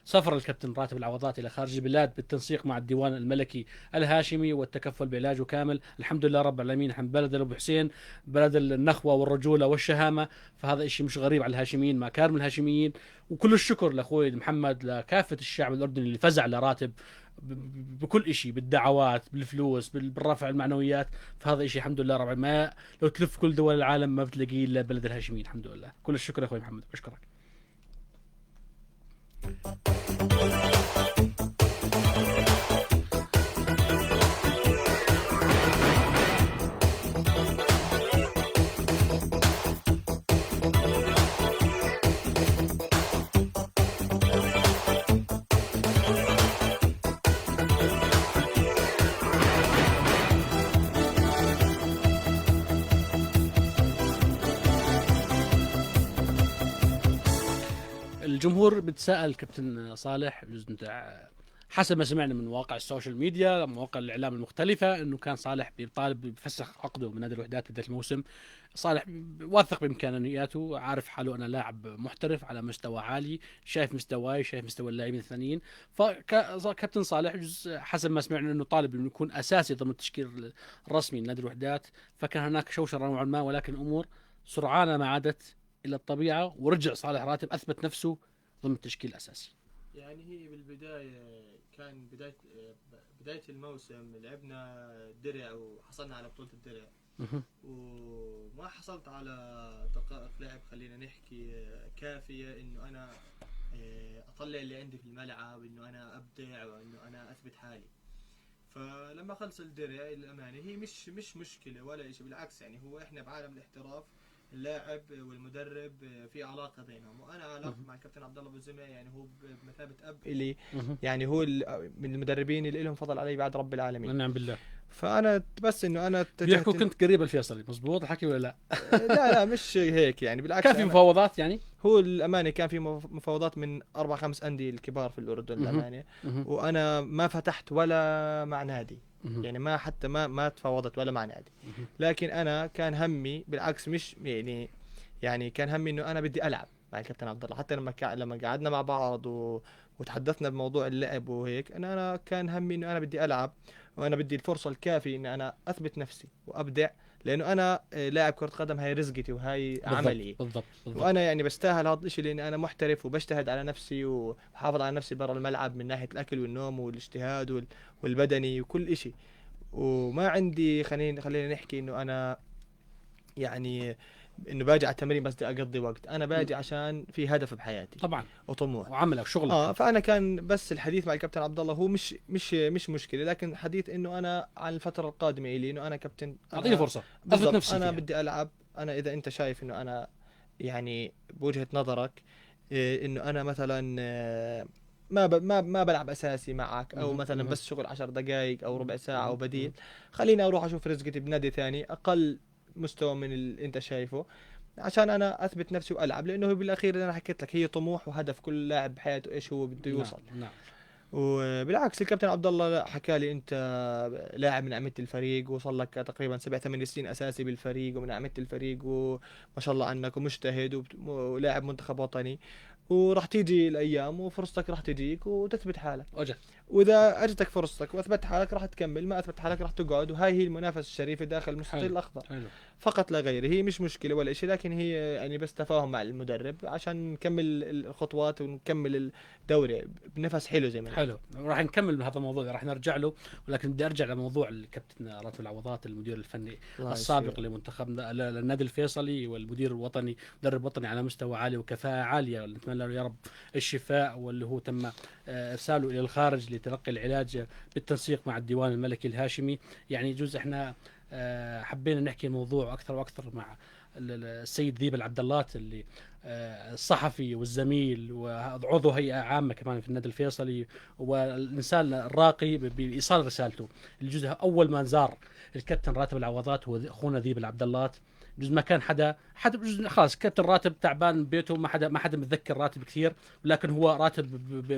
سفر الكابتن راتب العوضات إلى خارج البلاد بالتنسيق مع الديوان الملكي الهاشمي والتكفل بعلاجه كامل، الحمد لله رب العالمين. احنا بلد أبو حسين، بلد النخوة والرجولة والشهامة، فهذا إشي مش غريب على الهاشميين، مكارم الهاشميين. وكل الشكر لأخوي محمد، لكافة الشعب الأردني اللي فزع لراتب بكل إشي، بالدعوات، بالفلوس، بالرفع المعنويات. فهذا إشي الحمد لله رب ما لو تلف كل دول العالم ما بتلاقيه الا بلد الهاشميين، الحمد لله. كل الشكر اخوي محمد، بشكرك. الجمهور بتساءل كابتن صالح، حسب ما سمعنا من مواقع السوشيال ميديا، مواقع الاعلام المختلفه، انه كان صالح بيطالب بفسخ عقده من نادي الوحدات بدايه الموسم. صالح واثق بامكانياته، عارف حاله انا لاعب محترف على مستوى عالي، شايف مستواي، شايف مستوى اللاعبين الثانيين. فكابتن صالح حسب ما سمعنا انه طالب انه يكون اساسي ضمن التشكيل الرسمي لنادي الوحدات، فكان هناك شوشره نوعا ما، ولكن الامور سرعان ما عادت الى الطبيعه، ورجع صالح راتب اثبت نفسه ضمن التشكيل الاساسي. يعني هي بالبدايه كان بدايه الموسم لعبنا درع وحصلنا على بطوله الدرع. وما حصلت على دقائق لعب خلينا نحكي كافية إنه أنا أطلع اللي عندي في الملعب، إنه أنا أبدع وإنه أنا أثبت حالي. فلما خلص الدرع الأمانة هي مش مشكلة ولا شيء، بالعكس يعني هو إحنا بعالم الاحتراف اللاعب والمدرب في علاقة بينهم، وأنا علاقتي مع الكابتن عبد الله بوزمع يعني هو بمثابة أب إلي، يعني هو من المدربين اللي لهم فضل علي بعد رب العالمين. نعم بالله. فأنا بس إنه أنا بيحكوا كنت قريب الفيصلي، مظبوط الحكي ولا لا؟ لا مش هيك يعني، بالعكس كان في مفاوضات يعني. هو الأمانة كان في مفاوضات من 4-5 أندية الكبار في الأردن الأمانة، وأنا ما فتحت ولا مع نادي يعني، ما حتى ما تفاوضت ولا مع نادي، لكن أنا كان همي بالعكس مش يعني كان همي إنه أنا بدي ألعب مع الكابتن عبد الله. حتى لما قعدنا مع بعض وتحدثنا بموضوع اللعب وهيك، أنا كان همي إنه أنا بدي ألعب، وأنا بدي الفرصة الكافية إن أنا أثبت نفسي وأبدع، لأنه أنا لاعب كرة قدم، هاي رزقتي وهاي عملي. بالضبط. وأنا يعني بستاهل هذا الشيء، لأني أنا محترف وبجتهد على نفسي وحافظ على نفسي برا الملعب من ناحية الأكل والنوم والاجتهاد والبدني وكل إشي. وما عندي خلينا نحكي إنه أنا يعني انه باجي على التمرين بس بدي اقضي وقت، انا باجي عشان في هدف بحياتي طبعا وطموح وعملك شغلك. فانا كان بس الحديث مع الكابتن عبد الله هو مش مشكله، لكن حديث انه انا عن الفتره القادمه لي انه انا كابتن اعطيني فرصه اثبت نفسي انا فيها. بدي العب. انا اذا انت شايف انه انا يعني بوجهه نظرك انه انا مثلا ما بلعب اساسي معك، او مثلا بس شغل 10 دقائق او ربع ساعه او بديل، خليني اروح اشوف رزقتي بنادي ثاني اقل مستوى من اللي انت شايفه، عشان انا اثبت نفسي والعب. لانه بالاخير انا حكيت لك هي طموح وهدف كل لاعب بحياته ايش هو بده يوصل. نعم. وبالعكس الكابتن عبد الله حكى لي انت لاعب من اعمده الفريق، وصل لك تقريبا 7-8 سنين اساسي بالفريق ومن اعمده الفريق، وما شاء الله عنك ومجتهد ولاعب منتخب وطني، وراح تيجي الايام وفرصتك راح تجيك وتثبت حالك. واذا اجتك فرصتك واثبت حالك راح تكمل، ما اثبت حالك راح تقعد. وهاي هي المنافسه الشريفه داخل المستطيل الاخضر فقط لا غير. هي مش مشكله ولا شيء، لكن هي يعني بس تفاهم مع المدرب عشان نكمل الخطوات ونكمل الدوري بنفس حلو زي ما حلو. راح نكمل هذا الموضوع، راح نرجع له، ولكن بدي ارجع لموضوع الكابتن راتب العوضات المدير الفني السابق لمنتخبنا للنادي الفيصلي، والمدير الوطني مدرب وطني على مستوى عالي وكفاءه عاليه، نتمنى له يا رب الشفاء، واللي هو تم ارساله الى الخارج لتلقي العلاج بالتنسيق مع الديوان الملكي الهاشمي. يعني يجوز احنا حبينا نحكي الموضوع اكثر واكثر مع السيد ذيب العبدلات اللي الصحفي والزميل وعضو هيئة عامة كمان في النادي الفيصلي، والإنسان الراقي بإيصال رسالته. الجزء أول ما زار الكابتن راتب العوضات هو أخونا ذيب العبدلات، جزء ما كان حدا خلاص كابتن راتب تعبان ببيته، ما حدا متذكر راتب كثير، لكن هو راتب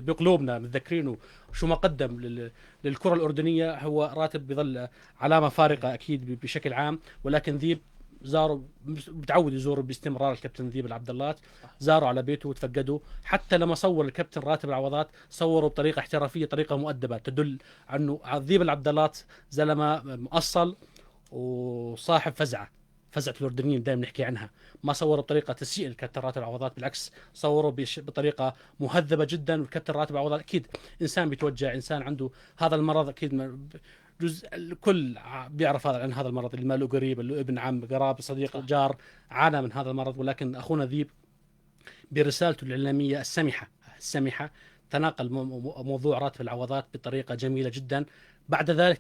بقلوبنا متذكرينه شو ما قدم للكرة الأردنية. هو راتب بظل علامة فارقة أكيد بشكل عام، ولكن ذيب زاروا متعود يزوروا باستمرار الكابتن ذيب العبدلات، زاروا على بيته وتفقدوا. حتى لما صور الكابتن راتب العوضات صوروا بطريقة احترافية، طريقة مؤدبة تدل عنه ذيب العبدلات زلمة مؤصل وصاحب فزعة الأردنيين دائما نحكي عنها. ما صوروا بطريقة تسيء الكابتن راتب العوضات، بالعكس صوروا بطريقة مهذبة جدا. والكابتن راتب العوضات أكيد إنسان بيتوجع، إنسان عنده هذا المرض، أكيد جزء الكل بيعرف عن هذا المرض، اللي ما له قريب، اللي ابن عم قراب صديق جار عانى من هذا المرض. ولكن أخونا ذيب برسالته الإعلامية السمحة تناقل موضوع راتب العوضات بطريقة جميلة جدا. بعد ذلك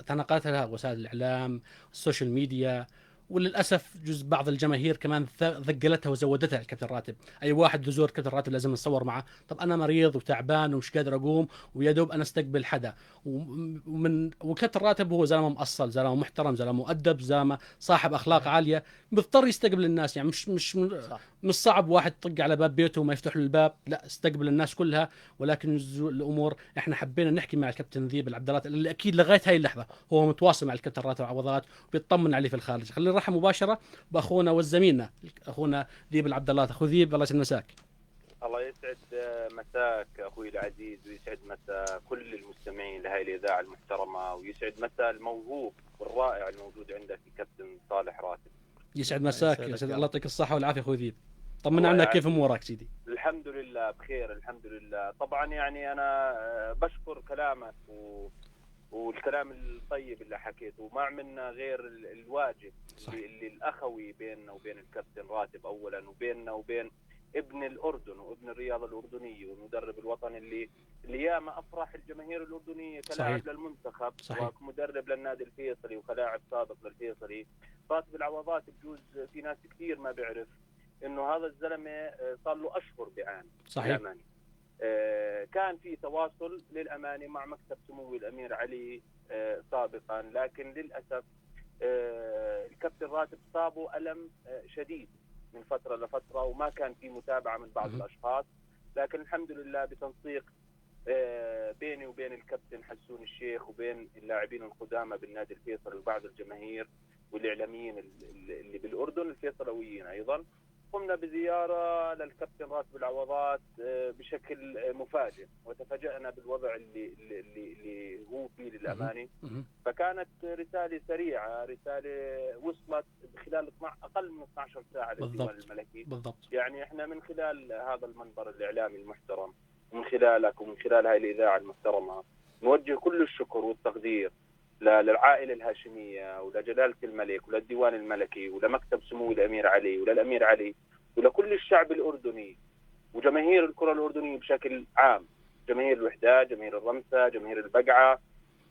تناقلتها وسائل الإعلام، السوشيال ميديا، وللاسف جزء بعض الجماهير كمان ثقلتها وزودتها الكابتن راتب. اي واحد يزور كابتن راتب لازم نصور معه. طب انا مريض وتعبان ومش قادر اقوم ويا دوب انا استقبل حدا، وكابتن راتب هو زلمه مؤصل، زلمه محترم، زلمه مؤدب، زلمه صاحب اخلاق عاليه، بيضطر يستقبل الناس. يعني مش صعب واحد يطق على باب بيته وما يفتح له الباب، لا استقبل الناس كلها. ولكن الامور احنا حبينا نحكي مع الكابتن ذيب العبدلات اللي اكيد لغايه هاي اللحظه هو متواصل مع الكابتن راتب العوضات وبيطمن عليه في الخارج. خلينا نرحب مباشره باخونا وزميلنا اخونا ذيب العبدلات. اخو ذيب الله يسعد مساك. الله يسعد مساك اخوي العزيز، ويسعد مساء كل المستمعين لهذه الاذاعه المحترمه، ويسعد مساء الموهوب والرائع الموجود عندك كابتن صالح راتب. يسعد مساك، يسعد الله يعطيك الصحه والعافيه اخوي ذيب. طمنا عنك، كيف امورك سيدي؟ الحمد لله بخير الحمد لله. طبعا يعني انا بشكر كلامك والكلام الطيب اللي حكيته، وما عملنا غير الواجب اللي الأخوي بيننا وبين الكابتن راتب أولا، وبيننا وبين ابن الأردن وابن الرياضة الأردنية والمدرب الوطني اللي ياما أفرح الجماهير الأردنية كلاعب للمنتخب وكمدرب للنادي الفيصلي وكلاعب سابق للفيصلي. راتب العوضات بجوز في ناس كثير ما بيعرف إنه هذا الزلمة صار له أشهر بيعاني. صحيح. كان في تواصل للأمانة مع مكتب سمو الأمير علي سابقا، لكن للأسف الكابتن راتب صابه ألم شديد من فترة لفترة، وما كان في متابعة من بعض الأشخاص. لكن الحمد لله بتنسيق بيني وبين الكابتن حسون الشيخ وبين اللاعبين القدامى بالنادي الفيصلي وبعض الجماهير والإعلاميين اللي بالأردن الفيصلويين أيضا، قمنا بزيارة للكابتن راتب العوضات بشكل مفاجئ، وتفاجأنا بالوضع اللي هو فيه للأمانة. فكانت رسالة سريعة، رسالة وصلت خلال أقل من 12 ساعة للديوان الملكي. بالضبط. يعني احنا من خلال هذا المنبر الإعلامي المحترم ومن خلالك ومن خلال هاي الإذاعة المحترمة نوجه كل الشكر والتقدير للعائلة الهاشمية ولجلالة الملك وللديوان الملكي ولمكتب سمو الأمير علي وللأمير علي ولكل الشعب الأردني وجماهير الكرة الأردنية بشكل عام، جماهير الوحدات، جماهير الرمسة، جماهير البقعة،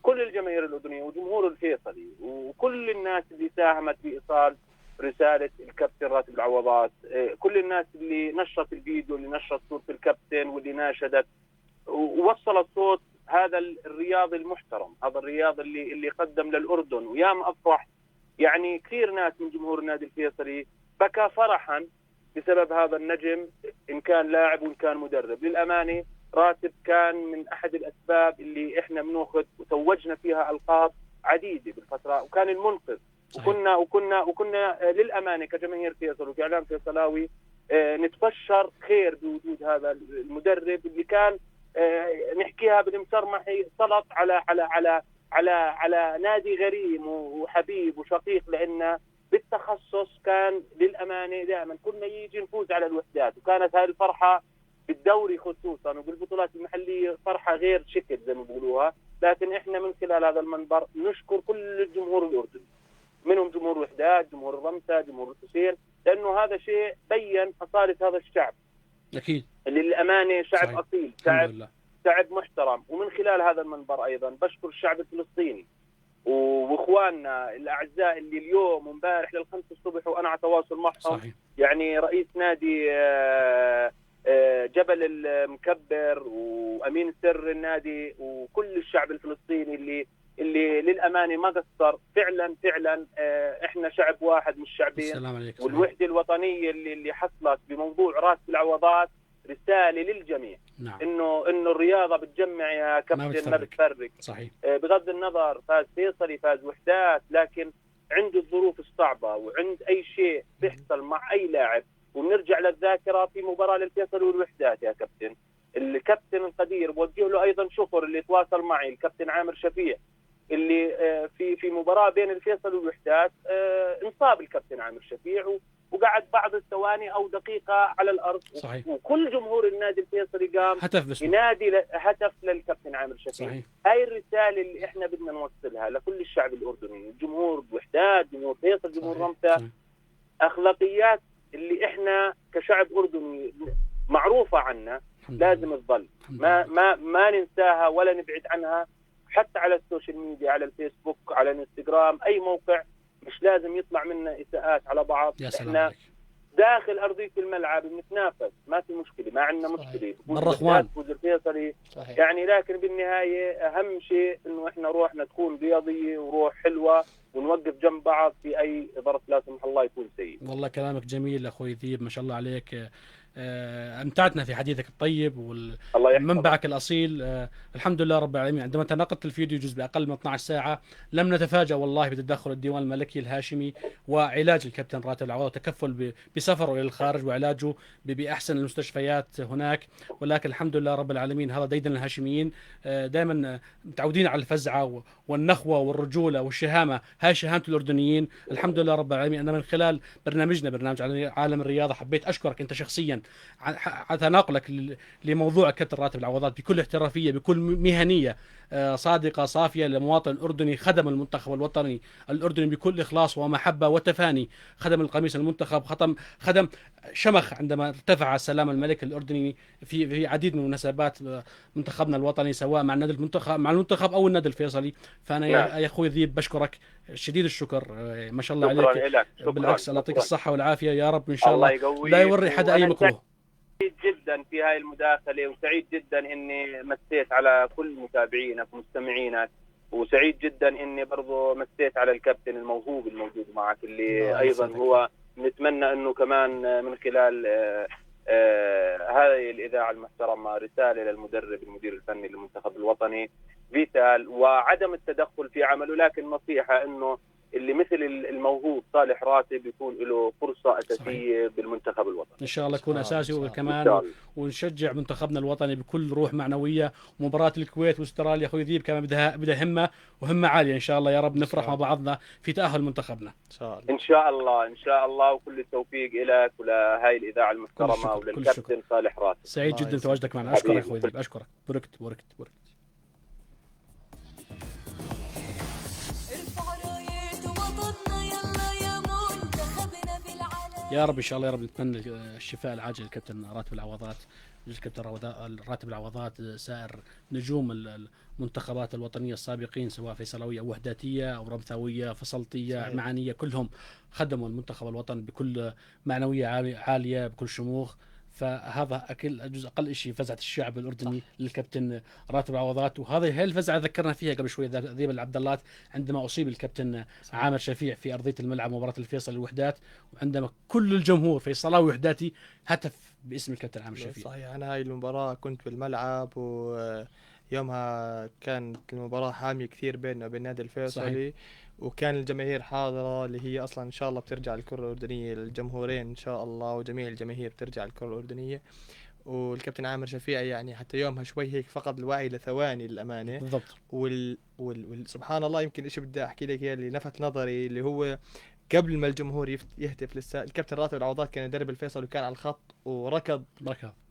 كل الجماهير الأردنية وجمهور الفيصلي وكل الناس اللي ساهمت بإيصال رسالة الكابتن راتب العوضات، كل الناس اللي نشرت الفيديو، اللي نشرت صورة الكابتن، واللي ناشدت ووصلت صوت هذا الرياضي المحترم، هذا الرياضي اللي قدم للأردن. ويام أفرح يعني كثير ناس من جمهور النادي الفيصلي بكى فرحا بسبب هذا النجم، إن كان لاعب وإن كان مدرب. للأمانة راتب كان من أحد الأسباب اللي إحنا بناخذ وتوجنا فيها ألقاب عديدة بالفترة، وكان المنقذ. وكنا للأمانة كجماهير فيصل وكإعلام فيصلاوي نتبشر خير بوجود هذا المدرب اللي كان نحكيها بالمسرمحي سلط على نادي غريم وحبيب وشقيق، لأنه بالتخصص كان للأمانة دائما كنا يجي نفوز على الوحدات، وكانت هذه الفرحة بالدوري خصوصا وبالبطولات المحلية فرحة غير شكل زي ما بيقولوها. لكن احنا من خلال هذا المنبر نشكر كل الجمهور الأردني، منهم جمهور الوحدات، جمهور الرمسة، جمهور الحسين، لأنه هذا شيء بين أصالة هذا الشعب. أكيد. اللي للأمانة شعب صحيح. أصيل، شعب محترم. ومن خلال هذا المنبر أيضا بشكر الشعب الفلسطيني واخواننا الاعزاء اللي اليوم وامبارح لل5 الصبح وانا على تواصل معهم. صحيح. يعني رئيس نادي جبل المكبر وامين سر النادي وكل الشعب الفلسطيني اللي للامانه ما قصر. فعلا احنا شعب واحد مش شعبين. والوحده الوطنيه اللي حصلت بموضوع راتب العوضات رساله للجميع. نعم. انه الرياضه بتجمع يا كابتن، ما بتفرق. صحيح. بغض النظر فاز فيصلي فاز وحدات، لكن عند الظروف الصعبه وعند اي شيء بيحصل مع اي لاعب. ونرجع للذاكره في مباراه للفيصلي والوحدات يا كابتن، الكابتن القدير بوجه له ايضا شكر اللي تواصل معي، الكابتن عامر شفيع، اللي في مباراه بين الفيصل والوحدات انصاب الكابتن عامر شفيع وقعد بعض الثواني او دقيقه على الارض. صحيح. وكل جمهور النادي الفيصلي قام ينادي هتف للكابتن عامر شفيع. صحيح. هاي الرساله اللي احنا بدنا نوصلها لكل الشعب الاردني، جمهور الوحدات، جمهور فيصل، جمهور رمسة. اخلاقيات اللي احنا كشعب اردني معروفه عنا لازم تظل، ما ننساها ولا نبعد عنها. حتى على السوشيال ميديا، على الفيسبوك، على الانستغرام، اي موقع مش لازم يطلع منا اساءات على بعض. احنا داخل ارضيه الملعب بنتنافس، ما في مشكله، ما عندنا مشكله. فوز الفيصلي يعني، لكن بالنهايه اهم شيء انه احنا روحنا تكون رياضيه وروح حلوه ونوقف جنب بعض في اي ظرف لا سمح الله يكون سيء. والله كلامك جميل اخوي ذيب، ما شاء الله عليك. امتعتنا في حديثك الطيب ومنبعك الاصيل. الحمد لله رب العالمين. عندما تناقضت الفيديو جزء باقل من 12 ساعه لم نتفاجأ والله بتدخل الديوان الملكي الهاشمي وعلاج الكابتن راتب العوض وتكفل بسفره الى الخارج وعلاجه باحسن المستشفيات هناك. ولكن الحمد لله رب العالمين، هذا ديدن الهاشميين، دائما متعودين على الفزعه والنخوه والرجوله والشهامه. هاي شهامه الاردنيين. الحمد لله رب العالمين. انا من خلال برنامجنا برنامج عالم الرياضه حبيت اشكرك انت شخصيا على تناقلك لموضوع كابتن راتب العوضات بكل احترافيه بكل مهنيه. صادقة صافية لمواطن أردني خدم المنتخب الوطني الأردني بكل إخلاص ومحبة وتفاني، خدم القميص المنتخب، خدم شمخ عندما ارتفع سلام الملك الأردني في عديد من المناسبات منتخبنا الوطني، سواء مع النادي المنتخب أو النادي الفيصلي. فأنا يا أخوي ذيب بشكرك شديد الشكر، ما شاء الله عليك. بالعكس، الله يعطيك الصحة والعافية يا رب، إن شاء الله لا يوري حدا أي مكروه. سعيد جدا في هاي المداخلة، وسعيد جدا إني مسيت على كل متابعينك ومستمعينك، وسعيد جدا إني برضو مسيت على الكابتن الموهوب الموجود معك، اللي أيضا هو نتمنى إنه كمان من خلال هذه الإذاعة المحترمة رسالة للمدرب المدير الفني للمنتخب الوطني فيتال، وعدم التدخل في عمله، لكن نصيحة إنه اللي مثل الموهوب صالح راتب يكون له فرصة أساسية بالمنتخب الوطني إن شاء الله يكون أساسي، وكمان ونشجع منتخبنا الوطني بكل روح معنوية. مباراة الكويت واستراليا أخوي ذيب كمان بدها همة وهمة عالية إن شاء الله يا رب، نفرح مع بعضنا في تأهل منتخبنا إن شاء الله إن شاء الله، وكل التوفيق لك ولهاي الإذاعة المحترمة وللكابتن صالح راتب. سعيد جدا تواجدك معنا، أشكرك أخوي ذيب، أشكرك، بركت. يا رب ان شاء الله يا رب، نتمنى الشفاء العاجل للكابتن راتب العوضات، الكابتن راتب العوضات، سائر نجوم المنتخبات الوطنيه السابقين، سواء فيصلاويه او وحداتيه او رمثاويه فصلتيه صحيح. معانيه، كلهم خدموا المنتخب الوطني بكل معنويه عاليه بكل شموخ. فهذا اقل شيء فزعه الشعب الاردني للكابتن راتب العوضات، وهذه هي الفزعه ذكرنا فيها قبل شوي ذيب العبداللات عندما اصيب الكابتن عامر شفيع في ارضيه الملعب مباراه الفيصل الوحدات، وعندما كل الجمهور فيصلاوي وحداتي هتف باسم الكابتن عامر شفيع. صحيح، انا هاي المباراه كنت بالملعب، ويومها كانت المباراه حاميه كثير بيننا وبين النادي الفيصلي، وكان الجماهير حاضرة، اللي هي أصلا إن شاء الله بترجع الكرة الأردنية، الجمهورين إن شاء الله وجميع الجماهير بترجع الكرة الأردنية. والكابتن عامر شفيع يعني حتى يومها شوي هيك فقد الوعي لثواني للأمانة بالضبط. سبحان الله، يمكن إشي بدي أحكي لك إياه اللي لفت نظري، اللي هو قبل ما الجمهور يهتف الكابتن راتب العوضات كان يدرب الفيصل وكان على الخط، وركض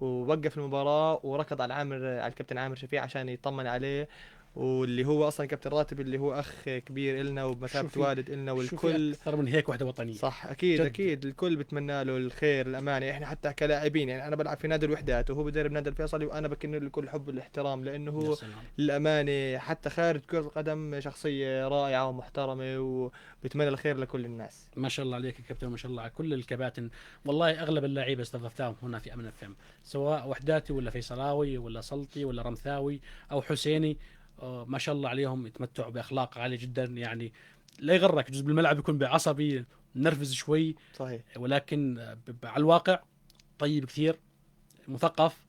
ووقف المباراة وركض على الكابتن عامر شفيع عشان يطمن عليه، واللي هو اصلا كابتن راتب اللي هو اخ كبير إلنا وبمثابه والد إلنا، والكل اكثر من هيك وحده وطنيه. صح، اكيد جد. اكيد الكل بتمنى له الخير الامانه. احنا حتى كلاعبين يعني انا بلعب في نادي الوحدات وهو بدرب نادي الفيصلي، وانا بكن له كل حب والاحترام، لانه هو الامانه حتى خارج كره القدم شخصيه رائعه ومحترمه، وبتمنى الخير لكل الناس. ما شاء الله عليك يا كابتن، ما شاء الله على كل الكباتن، والله اغلب اللعيبه استضفتهم هنا في امن الفم، سواء وحداتي ولا فيصلاوي ولا سلطي ولا رمثاوي او حسيني، ما شاء الله عليهم يتمتعوا باخلاق عاليه جدا. يعني لا يغرك جزء بالملعب يكون بعصبي نرفز شوي صحيح، ولكن على الواقع طيب كثير، مثقف،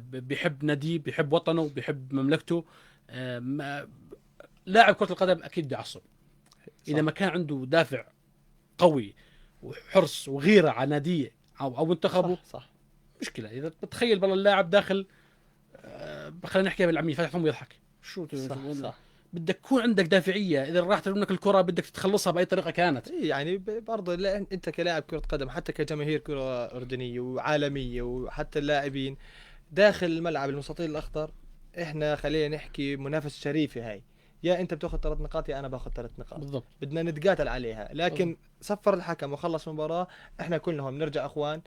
بيحب ناديه، بيحب وطنه، بيحب مملكته. لاعب كرة القدم اكيد بيعصب اذا ما كان عنده دافع قوي وحرص وغيرة على ناديه او منتخبه. صح. مشكلة اذا بتخيل بالله اللاعب داخل، خلينا نحكي بالعامية، فاتح فمه يضحك، شو صح. بدك تكون عندك دافعية، إذا راحت منك الكرة بدك تتخلصها بأي طريقة كانت. يعني برضه أنت كلاعب كرة قدم، حتى كجماهير كرة أردنية وعالمية، وحتى اللاعبين داخل الملعب المستطيل الأخضر، إحنا خلينا نحكي منافسة شريفة هاي، يا أنت بتأخذ 3 نقاط يا أنا بأخذ 3 نقاط بالضبط. بدنا نتقاتل عليها، لكن صفر الحكم وخلص المباراة، إحنا كلهم نرجع أخوان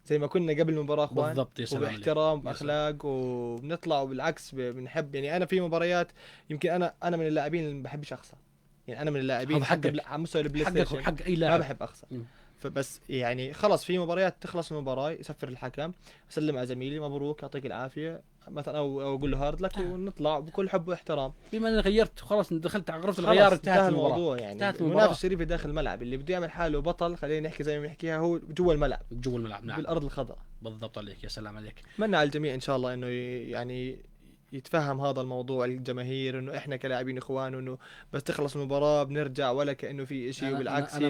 زي ما كنا قبل المباراة اخوان بالضبط، وباحترام وباخلاق، وبنطلع وبالعكس بنحب. يعني انا في مباريات يمكن انا من اللاعبين اللي ما بحبش اخسر، يعني انا من اللاعبين على مستوى البلاي ستيشن حق اي لاعب ما بحب اخسر. فبس يعني خلص في مباريات تخلص المباراة يسفر الحكم، اسلم على زميلي مبروك يعطيك العافية مثلا، او اقول له هارد لك، ونطلع بكل حب واحترام. بما اني غيرت خلاص دخلت على غرفة الغيار، انتهت الموضوع. يعني المنافس الشريف داخل الملعب، اللي بده يعمل حاله بطل خلينا نحكي زي ما بنحكيها هو جوا الملعب نعم، بالارض الخضراء. بالضبط عليك، يا سلام عليك. اتمنى على الجميع ان شاء الله انه يعني يتفهم هذا الموضوع، الجماهير، انه احنا كلاعبين اخوان، وانه بس تخلص المباراه بنرجع ولا كانه في شيء، وبالعكس انا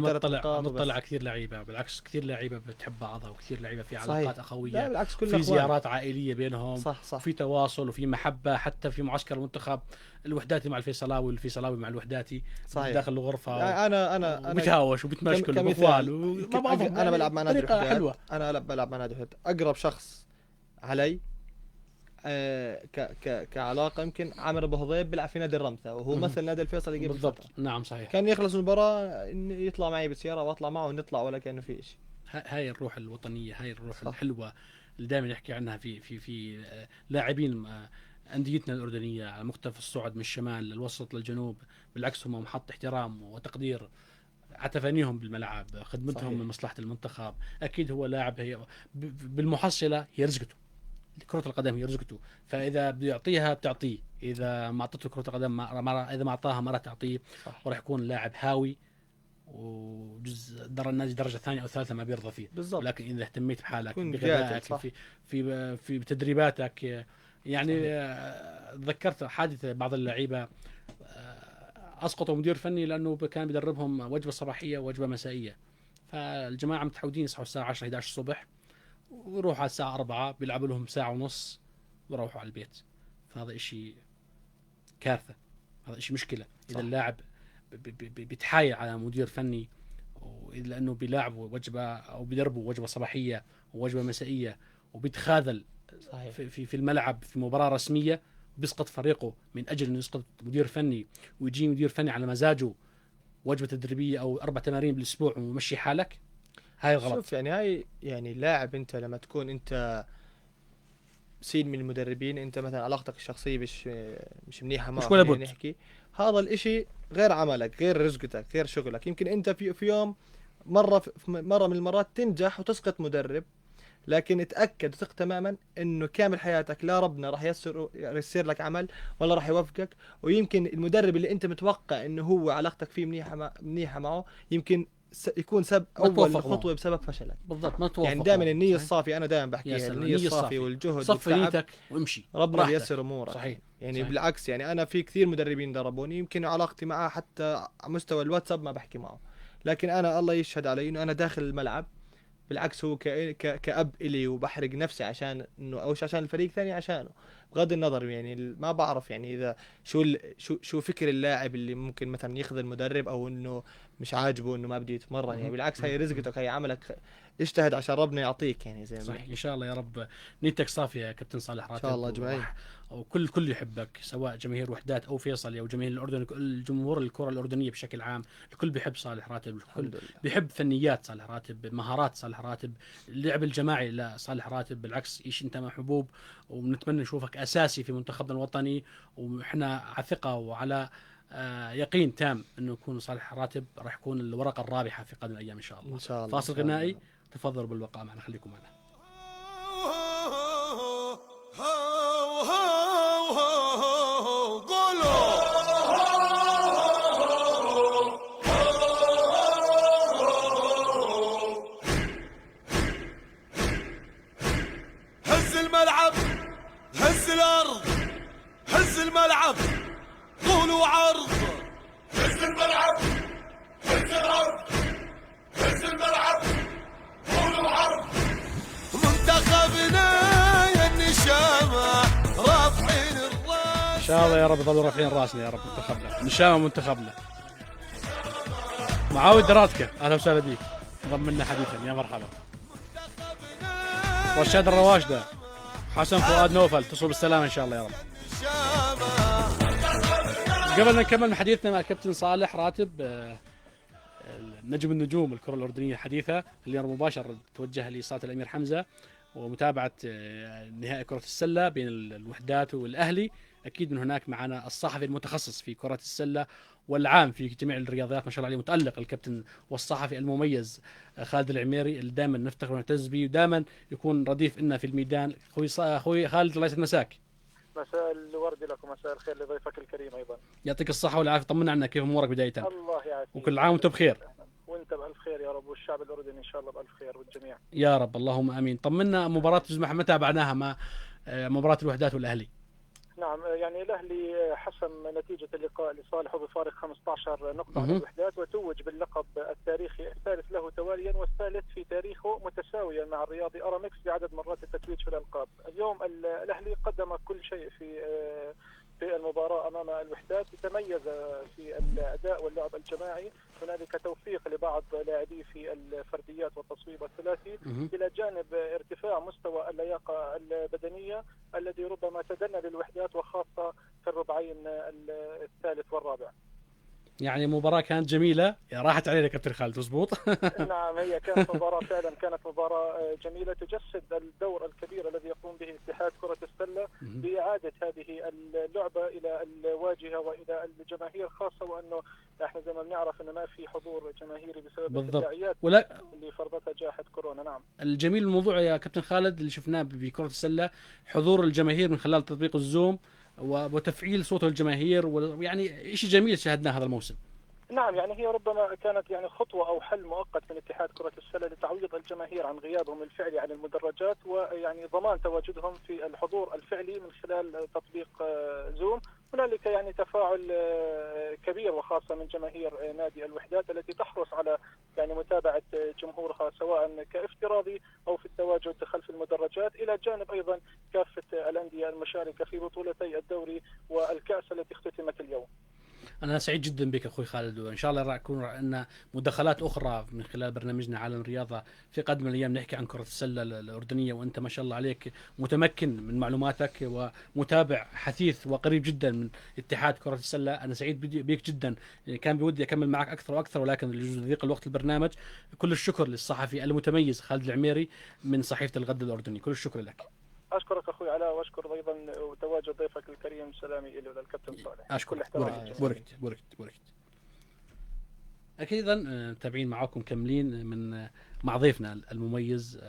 مطلع كثير لعيبه، بالعكس كثير لعيبه بتحب بعضها، وكثير لعيبه في علاقات اخويه، بالعكس في زيارات عائليه بينهم، صح. وفي تواصل وفي محبه، حتى في معسكر المنتخب الوحداتي مع الفيصلاوي والفيصلاوي مع الوحداتي داخل الغرفه. انا بتهاوش وبتمشكل وبفوال انا بلعب مع نادي الوحدات، انا بلعب مع نادي الوحدات، اقرب شخص علي كعلاقه يمكن عامر ابو هضيب بيلعب في نادي الرمثة وهو مثل نادي الفيصلي قبل بالضبط. فترة. نعم صحيح. كان يخلص المباراه يطلع معي بالسياره واطلع معه ونطلع ولا كانه في شيء. هاي الروح الوطنيه، هاي الروح صح. الحلوه اللي دائما يحكي عنها في لاعبين انديتنا الاردنيه على مختلف الصعد من الشمال للوسط للجنوب. بالعكس هم محط احترام وتقدير على تفانيهم بالملعب، خدمتهم صحيح. من مصلحه المنتخب. اكيد هو لاعب هي بالمحصله هي رزقته، كرة القدم هي رزقته، فإذا بده يعطيها بتعطيه، إذا ما أعطته كرة القدم إذا ما أعطاها ما راح تعطيه، وراح يكون لاعب هاوي وجزء النادي درجة ثانية أو ثالثة ما بيرضى فيه. بالضبط. لكن إذا اهتميت بحالك بغذائك في بتدريباتك يعني تذكرت حادثة بعض اللعيبة أسقطوا مدير فني لأنه كان بيدربهم وجبة صباحية ووجبة مسائية، فالجماعة متعودين يصحوا الساعة 10 11 الصبح ويروحوا على الساعة 4 بيلعبوا لهم ساعة ونص ويروحوا على البيت. فهذا إشي كارثة، هذا إشي مشكلة. إذا اللاعب بيتحايل على مدير فني لأنه بيلاعبوا وجبة أو بيدربوا وجبة صباحية ووجبة مسائية وبيتخاذل في الملعب في مباراة رسمية، بيسقط فريقه من أجل أنه يسقط مدير فني، ويجي مدير فني على مزاجه وجبة تدريبية أو 4 تمارين بالأسبوع ومشي حالك. هاي غلط. شوف يعني هاي يعني لاعب انت لما تكون انت سين من المدربين، انت مثلا علاقتك الشخصيه مش منيحه معه، مش ولا بد نحكي هذا الاشي غير عملك غير رزقتك غير شغلك. يمكن انت في يوم مره من المرات تنجح وتسقط مدرب، لكن اتاكد وثق تماما انه كامل حياتك لا ربنا راح يسر لك عمل ولا راح يوفقك. ويمكن المدرب اللي انت متوقع انه هو علاقتك فيه منيحه معه يمكن يكون اول خطوه بسبب فشلك. بالضبط. ما توفق يعني دائما النية الصافية، انا دائما بحكيها النية الصافية والجهد صف نيتك وامشي ربنا ييسر امورك. صحيح. يعني صحيح. بالعكس يعني انا في كثير مدربين دربوني يمكن علاقتي معه حتى على مستوى الواتساب ما بحكي معه، لكن انا الله يشهد علي انه انا داخل الملعب بالعكس هو كأب إلي وبحرق نفسي عشان انه اوش عشان الفريق ثاني عشانه بغض النظر. يعني ما بعرف يعني اذا شو فكر اللاعب اللي ممكن مثلا يخذل المدرب او انه مش عاجبه انه ما بده يتمرن. يعني بالعكس هي رزقتك، هي عملك، اجتهد عشان ربنا يعطيك. يعني زي ما صحيح. ان شاء الله يا رب نيتك صافيه يا كابتن صالح راتب. ان شاء الله اجمعين. وكل يحبك سواء جماهير وحدات او فيصل او جماهير الاردن، الجمهور الكره الاردنيه بشكل عام الكل بيحب صالح راتب، الكل بيحب فنيات صالح راتب، مهارات صالح راتب، اللعب الجماعي لصالح راتب. بالعكس ايش انت محبوب ونتمنى نشوفك اساسي في منتخبنا الوطني، واحنا على ثقه وعلى يقين تام انه يكون صالح راتب راح يكون الورقه الرابحه في قادم الايام ان شاء الله. ان شاء الله. فاصل غنائي، تفضلوا بالبقاء معنا، خليكم معنا. هز الملعب، هز الارض، هز الملعب طول وعرض. هز الملعب، هز الارض، هز الملعب طول وعرض. منتخبنا يا النشامه رافعين الراس. ان شاء الله يا رب يضلوا رافعين راسنا يا رب. منتخبنا النشامه، منتخبنا. معاود دراتك، اهلا وسهلا بك، انضم لنا حديثا، يا مرحبا. رشاد الرواشده، حسن فؤاد نوفل، تصل بالسلامه ان شاء الله يا رب. قبل نكمل حديثنا مع الكابتن صالح راتب نجم النجوم الكره الاردنيه الحديثه، اليوم مباشر توجه لصاله الامير حمزه ومتابعه نهائي كره السله بين الوحدات والاهلي. اكيد من هناك معنا الصحفي المتخصص في كره السله والعام في جميع الرياضيات ما شاء الله عليه، متألق الكابتن والصحفي المميز خالد العميري اللي دائما نفتخر ونعتز به ودائما يكون رديف لنا في الميدان. اخوي خالد الله يسعد مساك. مساء الورد لكم، مساء الخير لضيفك الكريم ايضا. يعطيك الصحه والعافيه، طمنا عنك كيف امورك بدايه. الله يعافيك وكل عام وانت بخير. وانت بالف خير يا رب، والشعب الاردني ان شاء الله بالف خير والجميع يا رب اللهم امين. طمنا مباراه تزمح متى تابعناها مع مباراه الوحدات والاهلي. نعم يعني الاهلي حسم نتيجه اللقاء لصالحه بفارق 15 نقطه على الوحدات، وتوج باللقب التاريخي الثالث له تواليا والثالث في تاريخه متساويا مع الرياضي أرامكس بعدد مرات التتويج في الالقاب. اليوم الاهلي قدم كل شيء في في المباراة أمام الوحدات تميز في الأداء واللعب الجماعي. هنالك توفيق لبعض لاعبي في الفرديات والتصويب الثلاثي إلى جانب ارتفاع مستوى اللياقة البدنية الذي ربما تدنى للوحدات وخاصة في الربعين الثالث والرابع. يعني مباراة كانت جميلة، راحت علينا كابتن خالد مظبوط. نعم، هي كانت مباراة فعلا كانت مباراة جميلة تجسد الدور الكبير الذي يقوم به اتحاد كرة السلة بإعادة هذه اللعبة إلى الواجهة وإلى الجماهير، خاصة وأنه احنا زي ما بنعرف أنه ما في حضور جماهيري بسبب التداعيات اللي فرضتها جائحة كورونا. نعم. الجميل الموضوع يا كابتن خالد اللي شفناه بكرة السلة حضور الجماهير من خلال تطبيق الزوم وتفعيل صوت الجماهير، ويعني شيء جميل شاهدناه هذا الموسم. نعم، يعني هي ربما كانت يعني خطوة أو حل مؤقت من اتحاد كرة السلة لتعويض الجماهير عن غيابهم الفعلي عن المدرجات، ويعني ضمان تواجدهم في الحضور الفعلي من خلال تطبيق زوم. هنالك يعني تفاعل كبير وخاصة من جماهير نادي الوحدات التي تحرص على يعني متابعة جمهورها سواء كافتراضي أو في التواجد خلف المدرجات، إلى جانب أيضا كافة الأندية المشاركة في بطولتي الدوري والكأس التي اختتمت اليوم. أنا سعيد جدا بك أخوي خالد، وإن شاء الله راح يكون عندنا مداخلات أخرى من خلال برنامجنا عالم الرياضة في قادم الأيام نحكي عن كرة السلة الأردنية، وأنت ما شاء الله عليك متمكن من معلوماتك ومتابع حثيث وقريب جدا من اتحاد كرة السلة. أنا سعيد بك جدا، كان بودي أكمل معك أكثر وأكثر ولكن لضيق الوقت البرنامج. كل الشكر للصحفي المتميز خالد العميري من صحيفة الغد الأردني، كل الشكر لك. أشكرك أخوي علاء، وأشكر أيضا تواجد ضيفك الكريم. سلامي إلى الكابتن صالح. أشكر. بوركت. أكيد متابعين معاكم كاملين مع ضيفنا المميز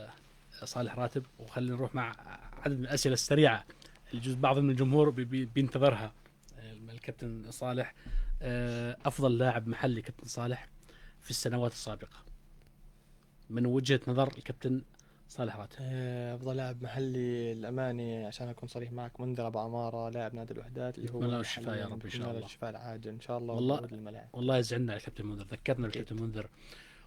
صالح راتب، وخلينا نروح مع عدد من الأسئلة السريعة اللي بعض من الجمهور بينتظرها. الكابتن صالح، أفضل لاعب محلي كابتن صالح في السنوات السابقة من وجهة نظر الكابتن صالح راتب؟ افضل لاعب محلي الاماني عشان اكون صريح معك منذر ابو عماره لاعب نادي الوحدات اللي هو نتمنى له الشفاء يا رب ان شاء الله، الشفاء العاجل ان شاء الله. والله يزعلنا على الكابتن منذر، ذكرنا بالكابتن منذر